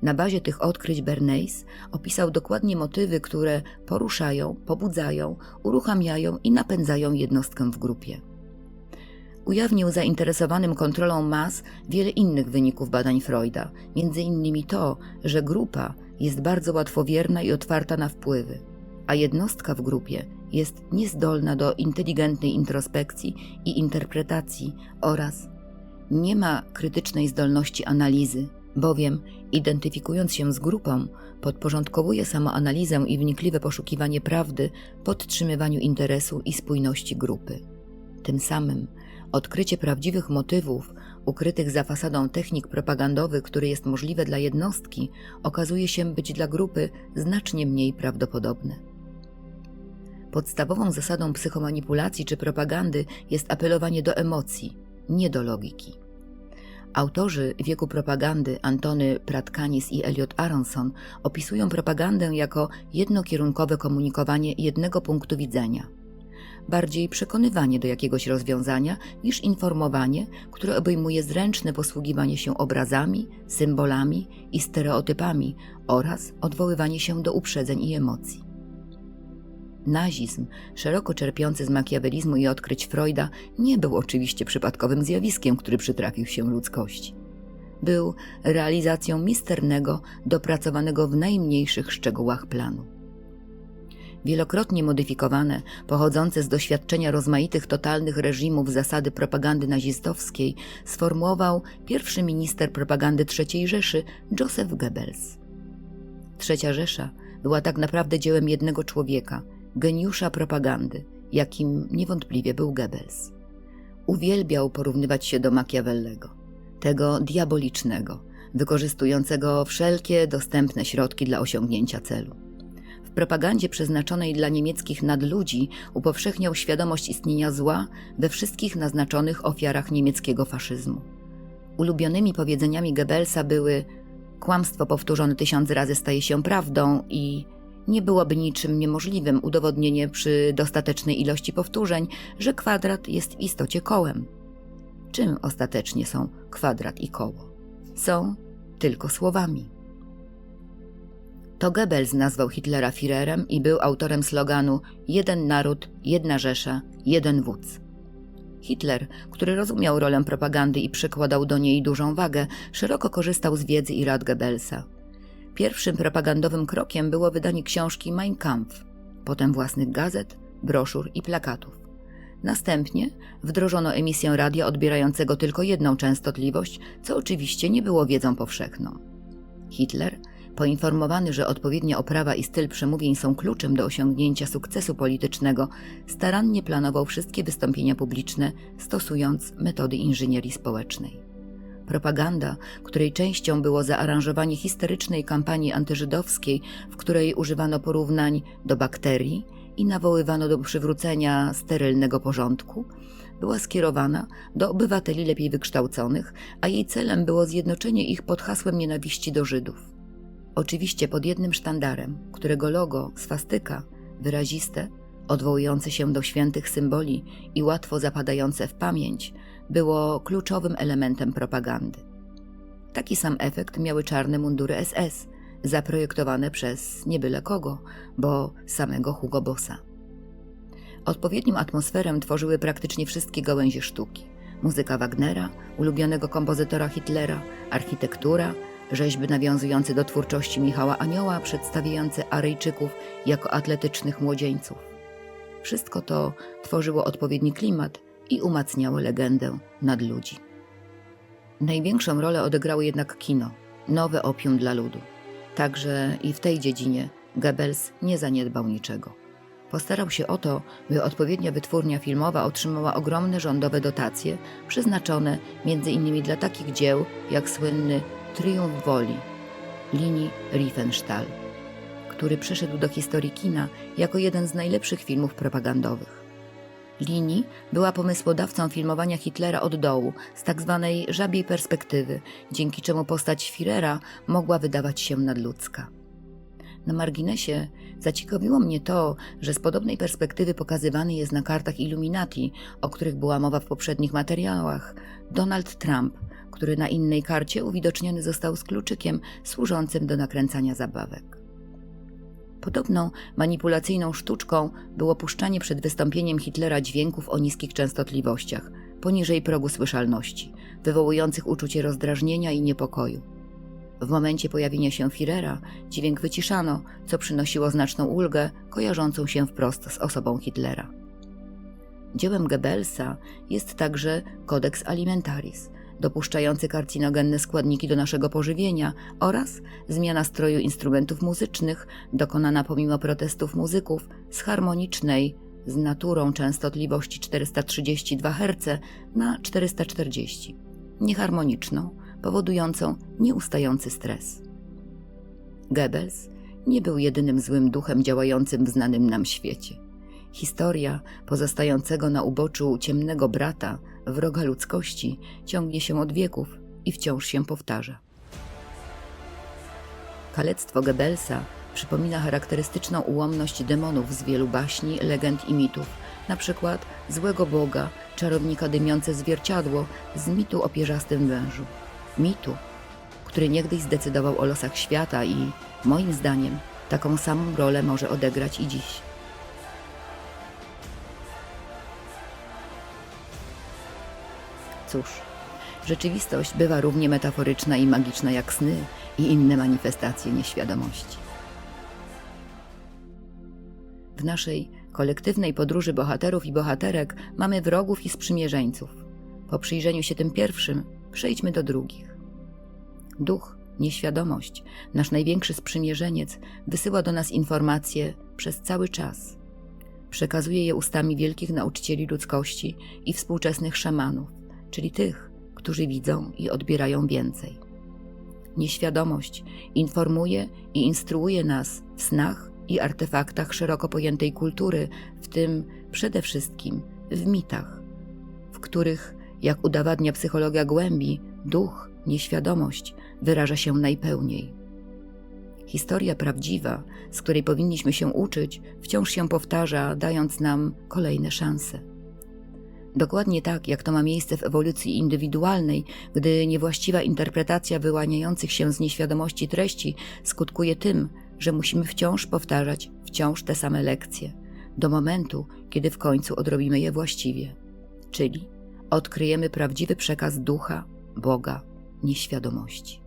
Na bazie tych odkryć Bernays opisał dokładnie motywy, które poruszają, pobudzają, uruchamiają i napędzają jednostkę w grupie. Ujawnił zainteresowanym kontrolą mas wiele innych wyników badań Freuda, m.in. to, że grupa jest bardzo łatwowierna i otwarta na wpływy, a jednostka w grupie jest niezdolna do inteligentnej introspekcji i interpretacji oraz nie ma krytycznej zdolności analizy, bowiem identyfikując się z grupą, podporządkowuje samoanalizę i wnikliwe poszukiwanie prawdy podtrzymywaniu interesu i spójności grupy. Tym samym odkrycie prawdziwych motywów ukrytych za fasadą technik propagandowych, które jest możliwe dla jednostki, okazuje się być dla grupy znacznie mniej prawdopodobne. Podstawową zasadą psychomanipulacji czy propagandy jest apelowanie do emocji, nie do logiki. Autorzy Wieku propagandy Antony Pratkanis i Elliot Aronson opisują propagandę jako jednokierunkowe komunikowanie jednego punktu widzenia. Bardziej przekonywanie do jakiegoś rozwiązania niż informowanie, które obejmuje zręczne posługiwanie się obrazami, symbolami i stereotypami oraz odwoływanie się do uprzedzeń i emocji. Nazizm, szeroko czerpiący z makiawelizmu i odkryć Freuda, nie był oczywiście przypadkowym zjawiskiem, który przytrafił się ludzkości. Był realizacją misternego, dopracowanego w najmniejszych szczegółach planu. Wielokrotnie modyfikowane, pochodzące z doświadczenia rozmaitych totalnych reżimów zasady propagandy nazistowskiej sformułował pierwszy minister propagandy III Rzeszy Joseph Goebbels. Trzecia Rzesza była tak naprawdę dziełem jednego człowieka, geniusza propagandy, jakim niewątpliwie był Goebbels. Uwielbiał porównywać się do Machiavellego, tego diabolicznego, wykorzystującego wszelkie dostępne środki dla osiągnięcia celu. W propagandzie przeznaczonej dla niemieckich nadludzi upowszechniał świadomość istnienia zła we wszystkich naznaczonych ofiarach niemieckiego faszyzmu. Ulubionymi powiedzeniami Goebbelsa były: kłamstwo powtórzone 1000 razy staje się prawdą i nie byłoby niczym niemożliwym udowodnienie przy dostatecznej ilości powtórzeń, że kwadrat jest w istocie kołem. Czym ostatecznie są kwadrat i koło? Są tylko słowami. To Goebbels nazwał Hitlera Führerem i był autorem sloganu „Jeden naród, jedna Rzesza, jeden wódz”. Hitler, który rozumiał rolę propagandy i przykładał do niej dużą wagę, szeroko korzystał z wiedzy i rad Goebbelsa. Pierwszym propagandowym krokiem było wydanie książki Mein Kampf, potem własnych gazet, broszur i plakatów. Następnie wdrożono emisję radia odbierającego tylko jedną częstotliwość, co oczywiście nie było wiedzą powszechną. Hitler, poinformowany, że odpowiednia oprawa i styl przemówień są kluczem do osiągnięcia sukcesu politycznego, starannie planował wszystkie wystąpienia publiczne, stosując metody inżynierii społecznej. Propaganda, której częścią było zaaranżowanie histerycznej kampanii antyżydowskiej, w której używano porównań do bakterii i nawoływano do przywrócenia sterylnego porządku, była skierowana do obywateli lepiej wykształconych, a jej celem było zjednoczenie ich pod hasłem nienawiści do Żydów. Oczywiście pod jednym sztandarem, którego logo, swastyka, wyraziste, odwołujące się do świętych symboli i łatwo zapadające w pamięć, było kluczowym elementem propagandy. Taki sam efekt miały czarne mundury SS, zaprojektowane przez nie byle kogo, bo samego Hugo Bossa. Odpowiednią atmosferę tworzyły praktycznie wszystkie gałęzie sztuki. Muzyka Wagnera, ulubionego kompozytora Hitlera, architektura, rzeźby nawiązujące do twórczości Michała Anioła, przedstawiające Aryjczyków jako atletycznych młodzieńców. Wszystko to tworzyło odpowiedni klimat i umacniało legendę nadludzi. Największą rolę odegrało jednak kino, nowe opium dla ludu. Także i w tej dziedzinie Goebbels nie zaniedbał niczego. Postarał się o to, by odpowiednia wytwórnia filmowa otrzymała ogromne rządowe dotacje, przeznaczone m.in. dla takich dzieł jak słynny Triumf Woli Leni Riefenstahl, który przeszedł do historii kina jako jeden z najlepszych filmów propagandowych. Leni była pomysłodawcą filmowania Hitlera od dołu, z tzw. żabiej perspektywy, dzięki czemu postać Führera mogła wydawać się nadludzka. Na marginesie zaciekawiło mnie to, że z podobnej perspektywy pokazywany jest na kartach Illuminati, o których była mowa w poprzednich materiałach, Donald Trump, który na innej karcie uwidoczniony został z kluczykiem służącym do nakręcania zabawek. Podobną manipulacyjną sztuczką było puszczanie przed wystąpieniem Hitlera dźwięków o niskich częstotliwościach, poniżej progu słyszalności, wywołujących uczucie rozdrażnienia i niepokoju. W momencie pojawienia się Führera dźwięk wyciszano, co przynosiło znaczną ulgę kojarzącą się wprost z osobą Hitlera. Dziełem Goebbelsa jest także Codex Alimentaris, dopuszczający karcinogenne składniki do naszego pożywienia oraz zmiana stroju instrumentów muzycznych dokonana pomimo protestów muzyków z harmonicznej z naturą częstotliwości 432 Hz na 440, nieharmoniczną, powodującą nieustający stres. Goebbels nie był jedynym złym duchem działającym w znanym nam świecie. Historia pozostającego na uboczu ciemnego brata, wroga ludzkości, ciągnie się od wieków i wciąż się powtarza. Kalectwo Goebbelsa przypomina charakterystyczną ułomność demonów z wielu baśni, legend i mitów, na przykład złego boga, czarownika dymiące zwierciadło z mitu o pierzastym wężu. Mitu, który niegdyś zdecydował o losach świata i, moim zdaniem, taką samą rolę może odegrać i dziś. Cóż, rzeczywistość bywa równie metaforyczna i magiczna jak sny i inne manifestacje nieświadomości. W naszej kolektywnej podróży bohaterów i bohaterek mamy wrogów i sprzymierzeńców. Po przyjrzeniu się tym pierwszym, przejdźmy do drugich. Duch, nieświadomość, nasz największy sprzymierzeniec, wysyła do nas informacje przez cały czas. Przekazuje je ustami wielkich nauczycieli ludzkości i współczesnych szamanów, czyli tych, którzy widzą i odbierają więcej. Nieświadomość informuje i instruuje nas w snach i artefaktach szeroko pojętej kultury, w tym przede wszystkim w mitach, w których, jak udowadnia psychologia głębi, duch, nieświadomość wyraża się najpełniej. Historia prawdziwa, z której powinniśmy się uczyć, wciąż się powtarza, dając nam kolejne szanse. Dokładnie tak, jak to ma miejsce w ewolucji indywidualnej, gdy niewłaściwa interpretacja wyłaniających się z nieświadomości treści skutkuje tym, że musimy wciąż powtarzać wciąż te same lekcje, do momentu, kiedy w końcu odrobimy je właściwie, czyli odkryjemy prawdziwy przekaz ducha, Boga, nieświadomości.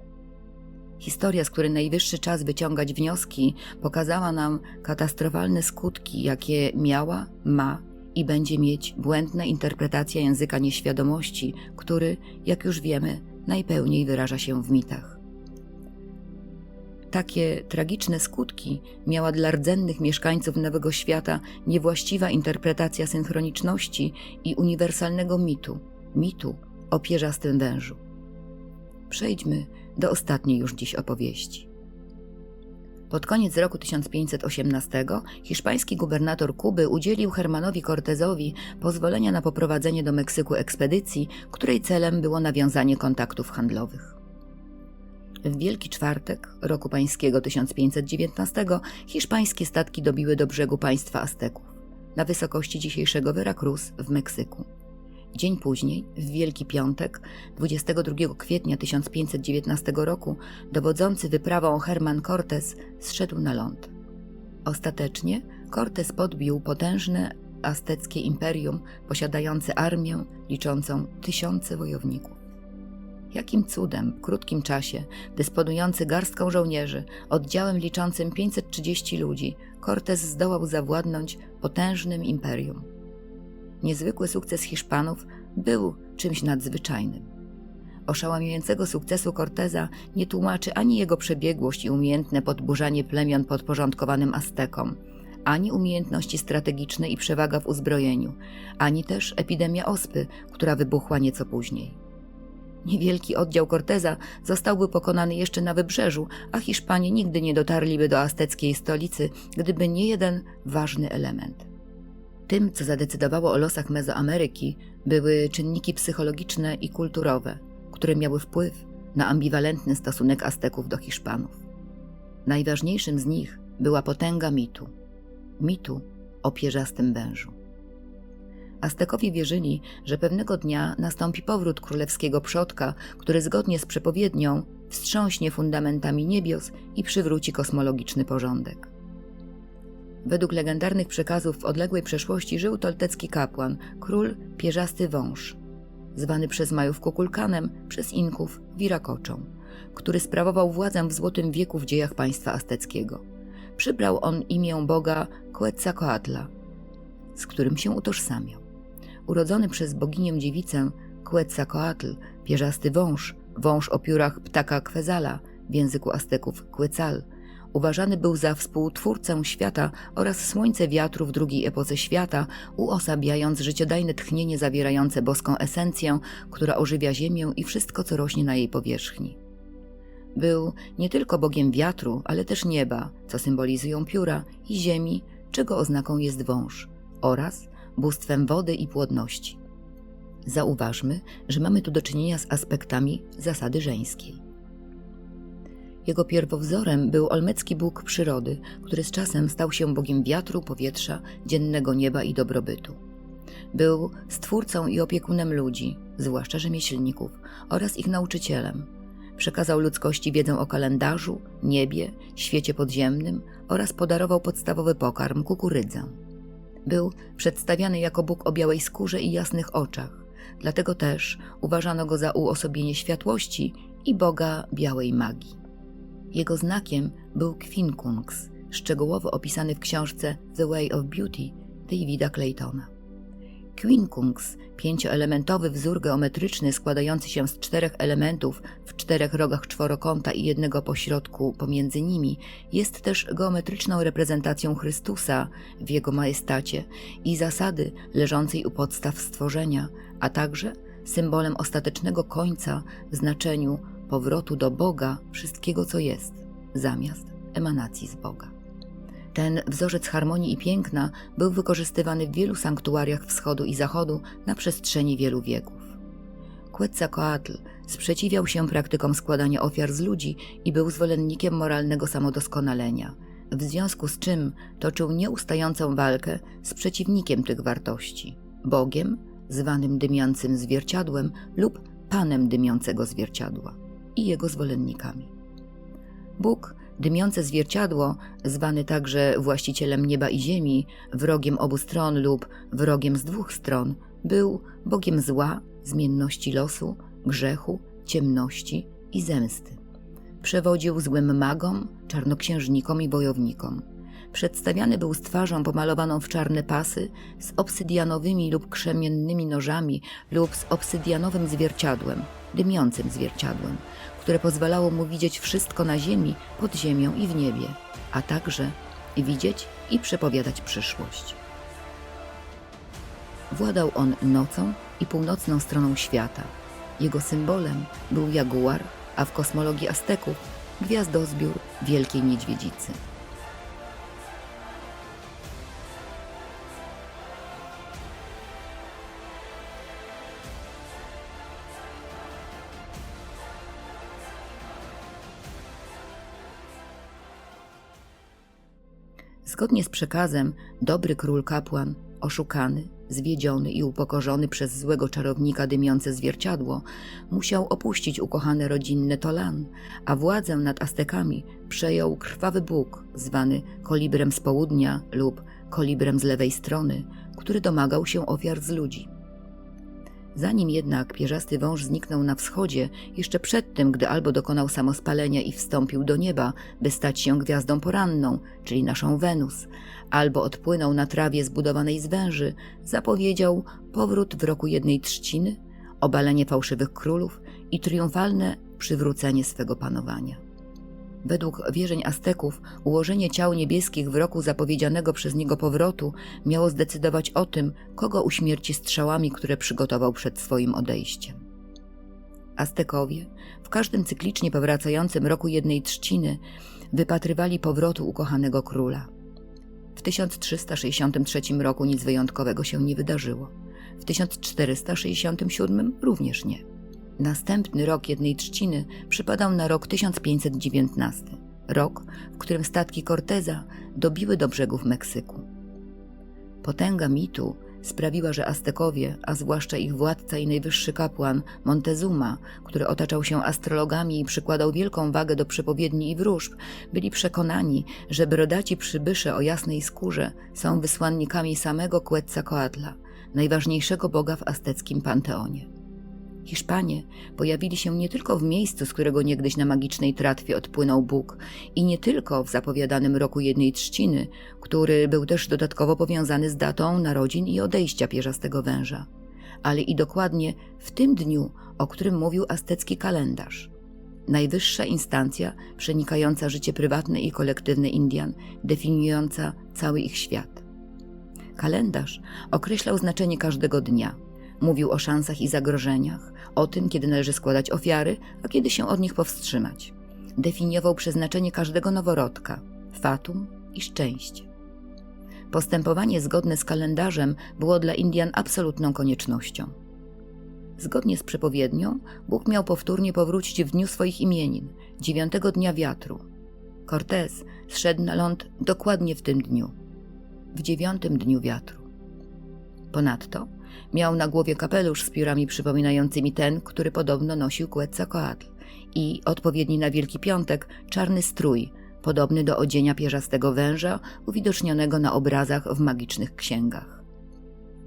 Historia, z której najwyższy czas wyciągać wnioski, pokazała nam katastrofalne skutki, jakie miała, ma i będzie mieć błędna interpretacja języka nieświadomości, który, jak już wiemy, najpełniej wyraża się w mitach. Takie tragiczne skutki miała dla rdzennych mieszkańców Nowego Świata niewłaściwa interpretacja synchroniczności i uniwersalnego mitu o pierzastym wężu. Przejdźmy do ostatniej już dziś opowieści. Pod koniec roku 1518 hiszpański gubernator Kuby udzielił Hermanowi Cortezowi pozwolenia na poprowadzenie do Meksyku ekspedycji, której celem było nawiązanie kontaktów handlowych. W Wielki Czwartek roku pańskiego 1519 hiszpańskie statki dobiły do brzegu państwa Azteków, na wysokości dzisiejszego Veracruz w Meksyku. Dzień później, w Wielki Piątek, 22 kwietnia 1519 roku, dowodzący wyprawą Herman Cortez zszedł na ląd. Ostatecznie Cortez podbił potężne azteckie imperium, posiadające armię liczącą tysiące wojowników. Jakim cudem w krótkim czasie, dysponujący garstką żołnierzy, oddziałem liczącym 530 ludzi, Cortez zdołał zawładnąć potężnym imperium. Niezwykły sukces Hiszpanów był czymś nadzwyczajnym. Oszałamiającego sukcesu Corteza nie tłumaczy ani jego przebiegłość i umiejętne podburzanie plemion podporządkowanym Aztekom, ani umiejętności strategiczne i przewaga w uzbrojeniu, ani też epidemia ospy, która wybuchła nieco później. Niewielki oddział Corteza zostałby pokonany jeszcze na wybrzeżu, a Hiszpanie nigdy nie dotarliby do azteckiej stolicy, gdyby nie jeden ważny element. Tym, co zadecydowało o losach Mezoameryki, były czynniki psychologiczne i kulturowe, które miały wpływ na ambiwalentny stosunek Azteków do Hiszpanów. Najważniejszym z nich była potęga mitu o pierzastym wężu. Aztekowie wierzyli, że pewnego dnia nastąpi powrót królewskiego przodka, który zgodnie z przepowiednią wstrząśnie fundamentami niebios i przywróci kosmologiczny porządek. Według legendarnych przekazów w odległej przeszłości żył toltecki kapłan, król Pierzasty Wąż, zwany przez Majów Kukulkanem, przez Inków Wirakoczą, który sprawował władzę w złotym wieku w dziejach państwa azteckiego. Przybrał on imię boga Quetzalcoatla, z którym się utożsamiał. Urodzony przez boginię dziewicę, Quetzalcoatl, pierzasty wąż, wąż o piórach ptaka Quetzala, w języku Azteków Quetzal, uważany był za współtwórcę świata oraz słońce wiatru w drugiej epoce świata, uosabiając życiodajne tchnienie zawierające boską esencję, która ożywia ziemię i wszystko, co rośnie na jej powierzchni. Był nie tylko bogiem wiatru, ale też nieba, co symbolizują pióra, i ziemi, czego oznaką jest wąż, oraz bóstwem wody i płodności. Zauważmy, że mamy tu do czynienia z aspektami zasady żeńskiej. Jego pierwowzorem był olmecki bóg przyrody, który z czasem stał się bogiem wiatru, powietrza, dziennego nieba i dobrobytu. Był stwórcą i opiekunem ludzi, zwłaszcza rzemieślników, oraz ich nauczycielem. Przekazał ludzkości wiedzę o kalendarzu, niebie, świecie podziemnym oraz podarował podstawowy pokarm, kukurydzę. Był przedstawiany jako Bóg o białej skórze i jasnych oczach, dlatego też uważano go za uosobienie światłości i Boga białej magii. Jego znakiem był quincunx, szczegółowo opisany w książce The Way of Beauty Davida Claytona. Quincunx, 5-elementowy wzór geometryczny składający się z 4 elementów w 4 rogach czworokąta i jednego pośrodku pomiędzy nimi, jest też geometryczną reprezentacją Chrystusa w Jego majestacie i zasady leżącej u podstaw stworzenia, a także symbolem ostatecznego końca w znaczeniu powrotu do Boga wszystkiego, co jest, zamiast emanacji z Boga. Ten wzorzec harmonii i piękna był wykorzystywany w wielu sanktuariach wschodu i zachodu na przestrzeni wielu wieków. Quetzalcoatl sprzeciwiał się praktykom składania ofiar z ludzi i był zwolennikiem moralnego samodoskonalenia, w związku z czym toczył nieustającą walkę z przeciwnikiem tych wartości, Bogiem, zwanym dymiącym zwierciadłem lub Panem dymiącego zwierciadła, i jego zwolennikami. Bóg, dymiące zwierciadło, zwany także właścicielem nieba i ziemi, wrogiem obu stron lub wrogiem z 2 stron, był bogiem zła, zmienności losu, grzechu, ciemności i zemsty. Przewodził złym magom, czarnoksiężnikom i wojownikom. Przedstawiany był z twarzą pomalowaną w czarne pasy, z obsydianowymi lub krzemiennymi nożami lub z obsydianowym zwierciadłem, dymiącym zwierciadłem, które pozwalało mu widzieć wszystko na ziemi, pod ziemią i w niebie, a także widzieć i przepowiadać przyszłość. Władał on nocą i północną stroną świata. Jego symbolem był jaguar, a w kosmologii Azteków gwiazdozbiór Wielkiej Niedźwiedzicy. Zgodnie z przekazem, dobry król kapłan, oszukany, zwiedziony i upokorzony przez złego czarownika dymiące zwierciadło, musiał opuścić ukochane rodzinne Tolan, a władzę nad Aztekami przejął krwawy bóg, zwany Kolibrem z południa lub Kolibrem z lewej strony, który domagał się ofiar z ludzi. Zanim jednak pierzasty wąż zniknął na wschodzie, jeszcze przed tym, gdy albo dokonał samospalenia i wstąpił do nieba, by stać się gwiazdą poranną, czyli naszą Wenus, albo odpłynął na trawie zbudowanej z węży, zapowiedział powrót w roku 1/3, obalenie fałszywych królów i triumfalne przywrócenie swego panowania. Według wierzeń Azteków ułożenie ciał niebieskich w roku zapowiedzianego przez niego powrotu miało zdecydować o tym, kogo uśmierci strzałami, które przygotował przed swoim odejściem. Aztekowie w każdym cyklicznie powracającym roku 1/3 wypatrywali powrotu ukochanego króla. W 1363 roku nic wyjątkowego się nie wydarzyło. W 1467 również nie. Następny rok 1/3 przypadał na rok 1519, rok, w którym statki Corteza dobiły do brzegów Meksyku. Potęga mitu sprawiła, że Aztekowie, a zwłaszcza ich władca i najwyższy kapłan Montezuma, który otaczał się astrologami i przykładał wielką wagę do przepowiedni i wróżb, byli przekonani, że brodaci przybysze o jasnej skórze są wysłannikami samego Quetzalcoatla, najważniejszego boga w azteckim panteonie. Hiszpanie pojawili się nie tylko w miejscu, z którego niegdyś na magicznej tratwie odpłynął Bóg, i nie tylko w zapowiadanym roku 1/3, który był też dodatkowo powiązany z datą narodzin i odejścia pierzastego węża, ale i dokładnie w tym dniu, o którym mówił aztecki kalendarz. Najwyższa instancja przenikająca życie prywatne i kolektywne Indian, definiująca cały ich świat. Kalendarz określał znaczenie każdego dnia. Mówił o szansach i zagrożeniach, o tym, kiedy należy składać ofiary, a kiedy się od nich powstrzymać. Definiował przeznaczenie każdego noworodka, fatum i szczęście. Postępowanie zgodne z kalendarzem było dla Indian absolutną koniecznością. Zgodnie z przepowiednią, Bóg miał powtórnie powrócić w dniu swoich imienin, 9 dnia wiatru. Cortés zszedł na ląd dokładnie w tym dniu, w 9 dniu wiatru. Ponadto miał na głowie kapelusz z piórami przypominającymi ten, który podobno nosił Quetzalcoatl i odpowiedni na Wielki Piątek czarny strój, podobny do odzienia pierzastego węża uwidocznionego na obrazach w magicznych księgach.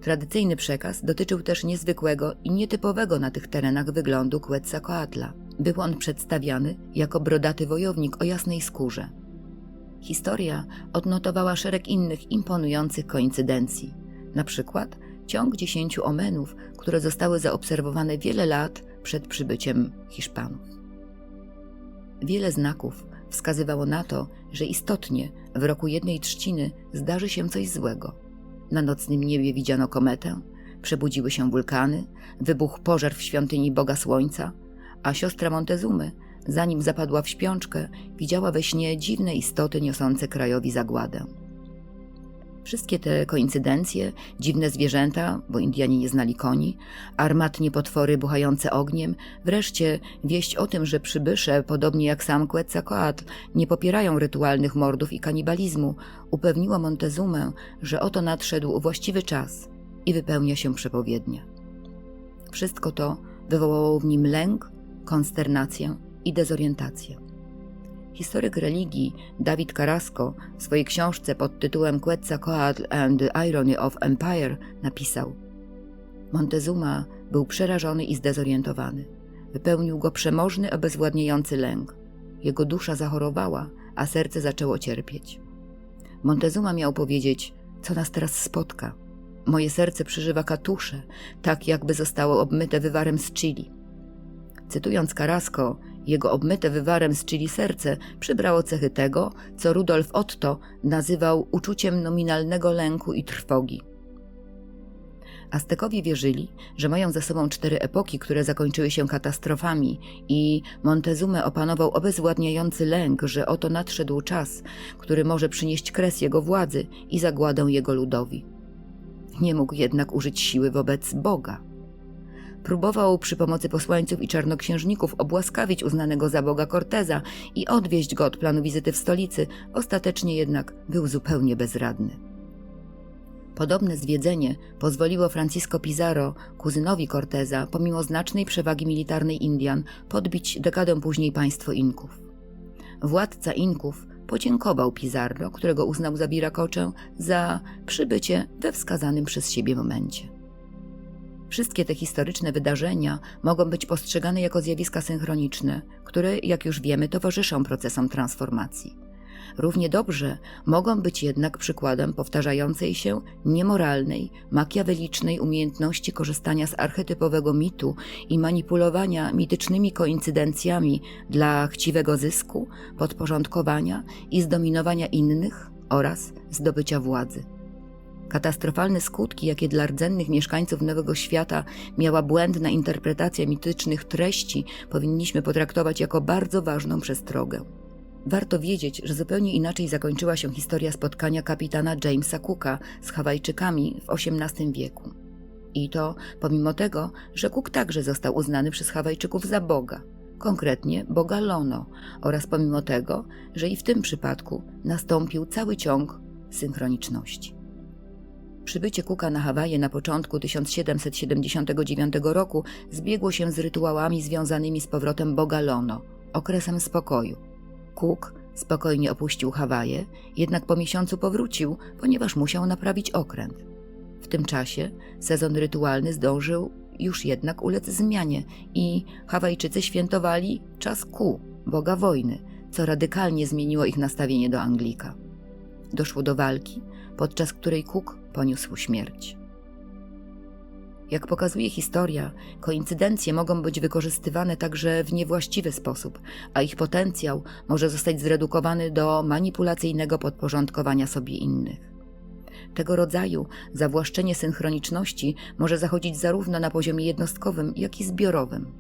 Tradycyjny przekaz dotyczył też niezwykłego i nietypowego na tych terenach wyglądu Quetzalcoatla. Był on przedstawiany jako brodaty wojownik o jasnej skórze. Historia odnotowała szereg innych imponujących koincydencji, na przykład ciąg 10 omenów, które zostały zaobserwowane wiele lat przed przybyciem Hiszpanów. Wiele znaków wskazywało na to, że istotnie w roku 1/3 zdarzy się coś złego. Na nocnym niebie widziano kometę, przebudziły się wulkany, wybuchł pożar w świątyni Boga Słońca, a siostra Montezumy, zanim zapadła w śpiączkę, widziała we śnie dziwne istoty niosące krajowi zagładę. Wszystkie te koincydencje, dziwne zwierzęta, bo Indianie nie znali koni, armatnie potwory buchające ogniem, wreszcie wieść o tym, że przybysze, podobnie jak sam Quetzalcoatl, nie popierają rytualnych mordów i kanibalizmu, upewniło Montezumę, że oto nadszedł właściwy czas i wypełnia się przepowiednia. Wszystko to wywołało w nim lęk, konsternację i dezorientację. Historyk religii David Carrasco w swojej książce pod tytułem Quetzalcoatl and the Irony of Empire napisał: Montezuma był przerażony i zdezorientowany. Wypełnił go przemożny, obezwładniający lęk. Jego dusza zachorowała, a serce zaczęło cierpieć. Montezuma miał powiedzieć: co nas teraz spotka? Moje serce przeżywa katusze, tak jakby zostało obmyte wywarem z chili. Cytując Carrasco, jego obmyte wywarem z chili serce przybrało cechy tego, co Rudolf Otto nazywał uczuciem nominalnego lęku i trwogi. Aztekowie wierzyli, że mają za sobą 4 epoki, które zakończyły się katastrofami i Montezumę opanował obezwładniający lęk, że oto nadszedł czas, który może przynieść kres jego władzy i zagładę jego ludowi. Nie mógł jednak użyć siły wobec Boga. Próbował przy pomocy posłańców i czarnoksiężników obłaskawić uznanego za Boga Corteza i odwieźć go od planu wizyty w stolicy, ostatecznie jednak był zupełnie bezradny. Podobne zwiedzenie pozwoliło Francisco Pizarro, kuzynowi Corteza, pomimo znacznej przewagi militarnej Indian, podbić dekadę później państwo Inków. Władca Inków podziękował Pizarro, którego uznał za Viracochę, za przybycie we wskazanym przez siebie momencie. Wszystkie te historyczne wydarzenia mogą być postrzegane jako zjawiska synchroniczne, które, jak już wiemy, towarzyszą procesom transformacji. Równie dobrze mogą być jednak przykładem powtarzającej się, niemoralnej, makiawelicznej umiejętności korzystania z archetypowego mitu i manipulowania mitycznymi koincydencjami dla chciwego zysku, podporządkowania i zdominowania innych oraz zdobycia władzy. Katastrofalne skutki, jakie dla rdzennych mieszkańców Nowego Świata miała błędna interpretacja mitycznych treści, powinniśmy potraktować jako bardzo ważną przestrogę. Warto wiedzieć, że zupełnie inaczej zakończyła się historia spotkania kapitana Jamesa Cooka z Hawajczykami w XVIII wieku. I to pomimo tego, że Cook także został uznany przez Hawajczyków za Boga, konkretnie Boga Lono, oraz pomimo tego, że i w tym przypadku nastąpił cały ciąg synchroniczności. Przybycie Cooka na Hawaje na początku 1779 roku zbiegło się z rytuałami związanymi z powrotem Boga Lono, okresem spokoju. Cook spokojnie opuścił Hawaje, jednak po miesiącu powrócił, ponieważ musiał naprawić okręt. W tym czasie sezon rytualny zdążył już jednak ulec zmianie i Hawajczycy świętowali czas Ku, Boga wojny, co radykalnie zmieniło ich nastawienie do Anglika. Doszło do walki, podczas której Cook poniósł śmierć. Jak pokazuje historia, koincydencje mogą być wykorzystywane także w niewłaściwy sposób, a ich potencjał może zostać zredukowany do manipulacyjnego podporządkowania sobie innych. Tego rodzaju zawłaszczenie synchroniczności może zachodzić zarówno na poziomie jednostkowym, jak i zbiorowym.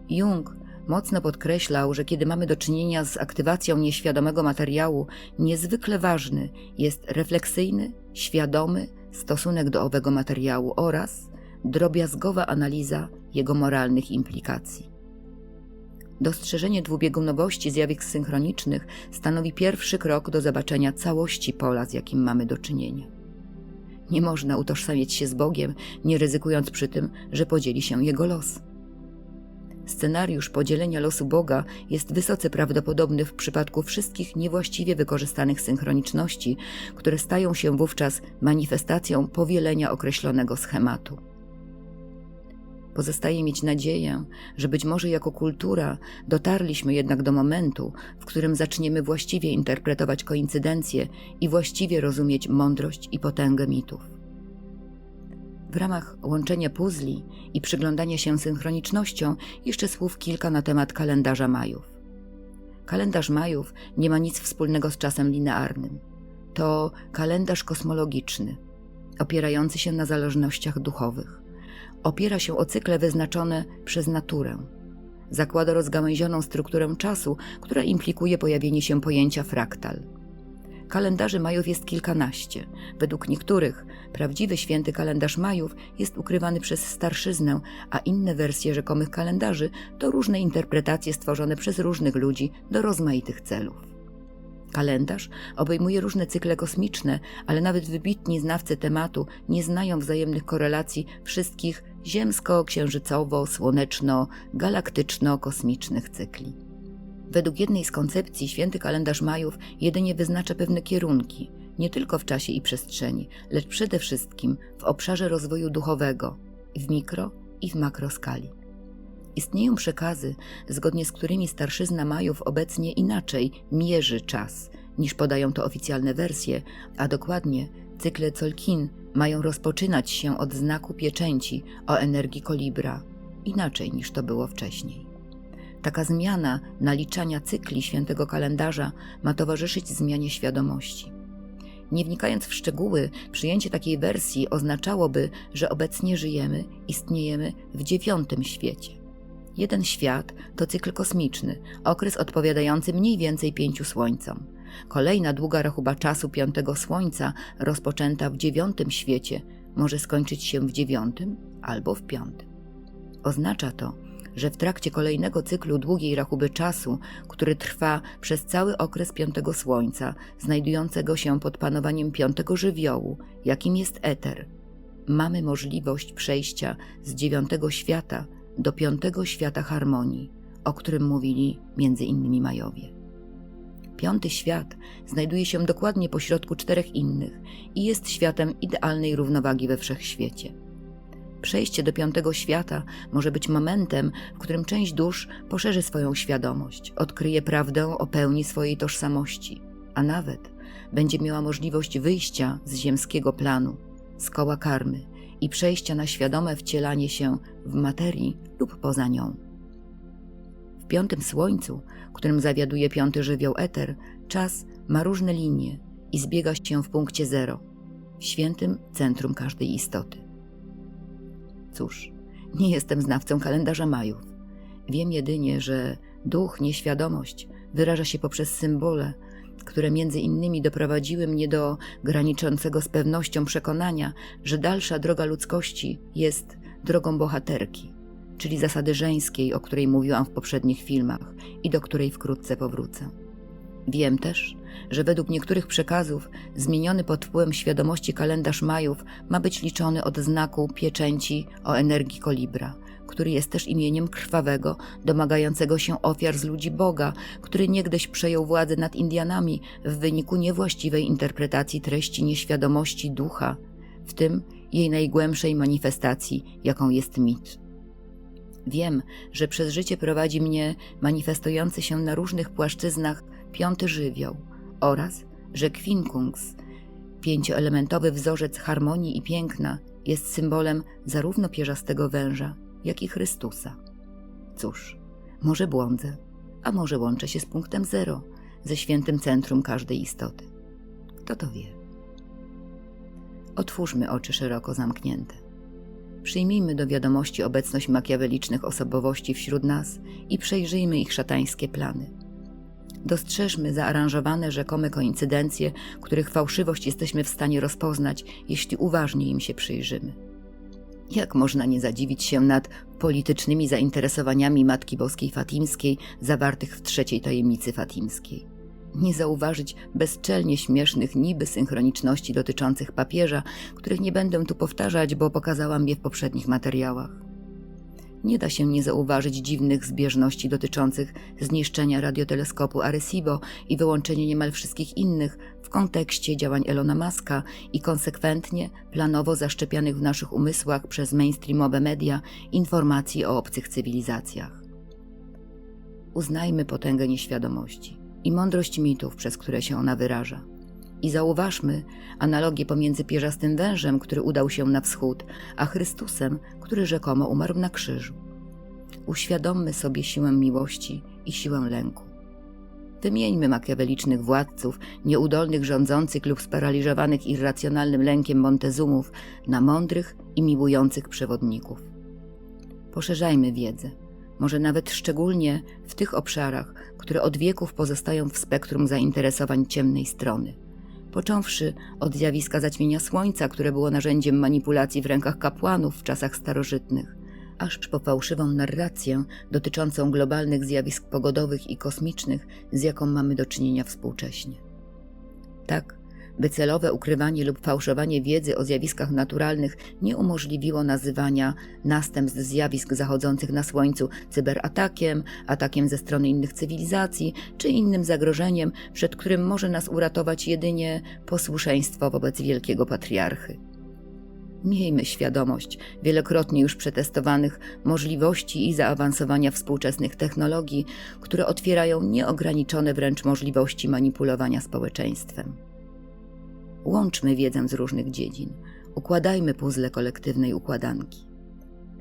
Jung mocno podkreślał, że kiedy mamy do czynienia z aktywacją nieświadomego materiału, niezwykle ważny jest refleksyjny, świadomy stosunek do owego materiału oraz drobiazgowa analiza jego moralnych implikacji. Dostrzeżenie dwubiegunowości zjawisk synchronicznych stanowi pierwszy krok do zobaczenia całości pola, z jakim mamy do czynienia. Nie można utożsamiać się z Bogiem, nie ryzykując przy tym, że podzieli się Jego los. Scenariusz podzielenia losu Boga jest wysoce prawdopodobny w przypadku wszystkich niewłaściwie wykorzystanych synchroniczności, które stają się wówczas manifestacją powielenia określonego schematu. Pozostaje mieć nadzieję, że być może jako kultura dotarliśmy jednak do momentu, w którym zaczniemy właściwie interpretować koincydencje i właściwie rozumieć mądrość i potęgę mitów. W ramach łączenia puzli i przyglądania się synchronicznością jeszcze słów kilka na temat kalendarza Majów. Kalendarz Majów nie ma nic wspólnego z czasem linearnym. To kalendarz kosmologiczny, opierający się na zależnościach duchowych. Opiera się o cykle wyznaczone przez naturę. Zakłada rozgałęzioną strukturę czasu, która implikuje pojawienie się pojęcia fraktal. Kalendarzy Majów jest kilkanaście. Według niektórych prawdziwy święty kalendarz Majów jest ukrywany przez starszyznę, a inne wersje rzekomych kalendarzy to różne interpretacje stworzone przez różnych ludzi do rozmaitych celów. Kalendarz obejmuje różne cykle kosmiczne, ale nawet wybitni znawcy tematu nie znają wzajemnych korelacji wszystkich ziemsko-księżycowo-słoneczno-galaktyczno-kosmicznych cykli. Według jednej z koncepcji święty kalendarz Majów jedynie wyznacza pewne kierunki, nie tylko w czasie i przestrzeni, lecz przede wszystkim w obszarze rozwoju duchowego, w mikro i w makroskali. Istnieją przekazy, zgodnie z którymi starszyzna Majów obecnie inaczej mierzy czas, niż podają to oficjalne wersje, a dokładnie cykle Tzolk'in mają rozpoczynać się od znaku pieczęci o energii kolibra, inaczej niż to było wcześniej. Taka zmiana naliczania cykli świętego kalendarza ma towarzyszyć zmianie świadomości. Nie wnikając w szczegóły, przyjęcie takiej wersji oznaczałoby, że obecnie żyjemy, istniejemy w 9. świecie. Jeden świat to cykl kosmiczny, okres odpowiadający mniej więcej 5 słońcom. Kolejna długa rachuba czasu 5. słońca, rozpoczęta w 9. świecie, może skończyć się w 9. albo w 5. Oznacza to, że w trakcie kolejnego cyklu długiej rachuby czasu, który trwa przez cały okres 5. słońca, znajdującego się pod panowaniem 5. żywiołu, jakim jest eter, mamy możliwość przejścia z 9. świata do 5. świata harmonii, o którym mówili m.in. Majowie. 5. świat znajduje się dokładnie pośrodku 4 innych i jest światem idealnej równowagi we wszechświecie. Przejście do 5. świata może być momentem, w którym część dusz poszerzy swoją świadomość, odkryje prawdę o pełni swojej tożsamości, a nawet będzie miała możliwość wyjścia z ziemskiego planu, z koła karmy i przejścia na świadome wcielanie się w materii lub poza nią. W 5. słońcu, którym zawiaduje 5. żywioł eter, czas ma różne linie i zbiega się w punkcie zero, w świętym centrum każdej istoty. Cóż, nie jestem znawcą kalendarza Majów. Wiem jedynie, że duch, nieświadomość wyraża się poprzez symbole, które między innymi doprowadziły mnie do graniczącego z pewnością przekonania, że dalsza droga ludzkości jest drogą bohaterki, czyli zasady żeńskiej, o której mówiłam w poprzednich filmach i do której wkrótce powrócę. Wiem też, że według niektórych przekazów zmieniony pod wpływem świadomości kalendarz Majów ma być liczony od znaku pieczęci o energii kolibra, który jest też imieniem krwawego, domagającego się ofiar z ludzi Boga, który niegdyś przejął władzę nad Indianami w wyniku niewłaściwej interpretacji treści nieświadomości ducha, w tym jej najgłębszej manifestacji, jaką jest mit. Wiem, że przez życie prowadzi mnie manifestujący się na różnych płaszczyznach 5. żywioł oraz, że Quincunx, 5-elementowy wzorzec harmonii i piękna, jest symbolem zarówno pierzastego węża, jak i Chrystusa. Cóż, może błądzę, a może łączę się z punktem zero, ze świętym centrum każdej istoty. Kto to wie? Otwórzmy oczy szeroko zamknięte. Przyjmijmy do wiadomości obecność makiawelicznych osobowości wśród nas i przejrzyjmy ich szatańskie plany. Dostrzeżmy zaaranżowane rzekome koincydencje, których fałszywość jesteśmy w stanie rozpoznać, jeśli uważnie im się przyjrzymy. Jak można nie zadziwić się nad politycznymi zainteresowaniami Matki Boskiej Fatimskiej zawartych w trzeciej tajemnicy fatimskiej? Nie zauważyć bezczelnie śmiesznych niby synchroniczności dotyczących papieża, których nie będę tu powtarzać, bo pokazałam je w poprzednich materiałach. Nie da się nie zauważyć dziwnych zbieżności dotyczących zniszczenia radioteleskopu Arecibo i wyłączenia niemal wszystkich innych w kontekście działań Elona Muska i konsekwentnie, planowo zaszczepianych w naszych umysłach przez mainstreamowe media informacji o obcych cywilizacjach. Uznajmy potęgę nieświadomości i mądrość mitów, przez które się ona wyraża. I zauważmy analogię pomiędzy pierzastym wężem, który udał się na wschód, a Chrystusem, który rzekomo umarł na krzyżu. Uświadommy sobie siłę miłości i siłę lęku. Wymieńmy makiawelicznych władców, nieudolnych rządzących lub sparaliżowanych irracjonalnym lękiem Montezumów na mądrych i miłujących przewodników. Poszerzajmy wiedzę, może nawet szczególnie w tych obszarach, które od wieków pozostają w spektrum zainteresowań ciemnej strony. Począwszy od zjawiska zaćmienia Słońca, które było narzędziem manipulacji w rękach kapłanów w czasach starożytnych, aż po fałszywą narrację dotyczącą globalnych zjawisk pogodowych i kosmicznych, z jaką mamy do czynienia współcześnie. Tak, by celowe ukrywanie lub fałszowanie wiedzy o zjawiskach naturalnych nie umożliwiło nazywania następstw zjawisk zachodzących na Słońcu cyberatakiem, atakiem ze strony innych cywilizacji czy innym zagrożeniem, przed którym może nas uratować jedynie posłuszeństwo wobec wielkiego patriarchy. Miejmy świadomość wielokrotnie już przetestowanych możliwości i zaawansowania współczesnych technologii, które otwierają nieograniczone wręcz możliwości manipulowania społeczeństwem. Łączmy wiedzę z różnych dziedzin, układajmy puzzle kolektywnej układanki.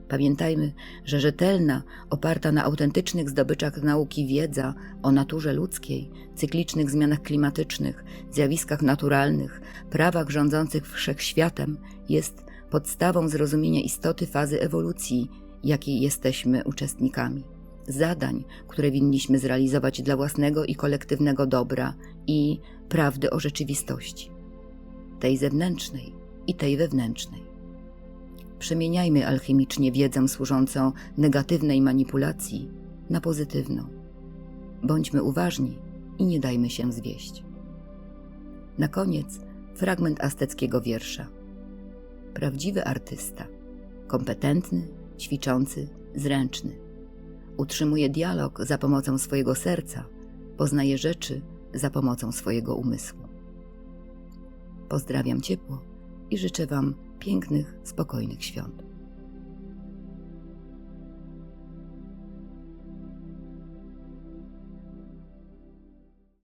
Pamiętajmy, że rzetelna, oparta na autentycznych zdobyczach nauki wiedza o naturze ludzkiej, cyklicznych zmianach klimatycznych, zjawiskach naturalnych, prawach rządzących wszechświatem jest podstawą zrozumienia istoty fazy ewolucji, jakiej jesteśmy uczestnikami, zadań, które winniśmy zrealizować dla własnego i kolektywnego dobra i prawdy o rzeczywistości, tej zewnętrznej i tej wewnętrznej. Przemieniajmy alchemicznie wiedzę służącą negatywnej manipulacji na pozytywną. Bądźmy uważni i nie dajmy się zwieść. Na koniec fragment azteckiego wiersza. Prawdziwy artysta, kompetentny, ćwiczący, zręczny, utrzymuje dialog za pomocą swojego serca, poznaje rzeczy za pomocą swojego umysłu. Pozdrawiam ciepło i życzę Wam pięknych, spokojnych świąt.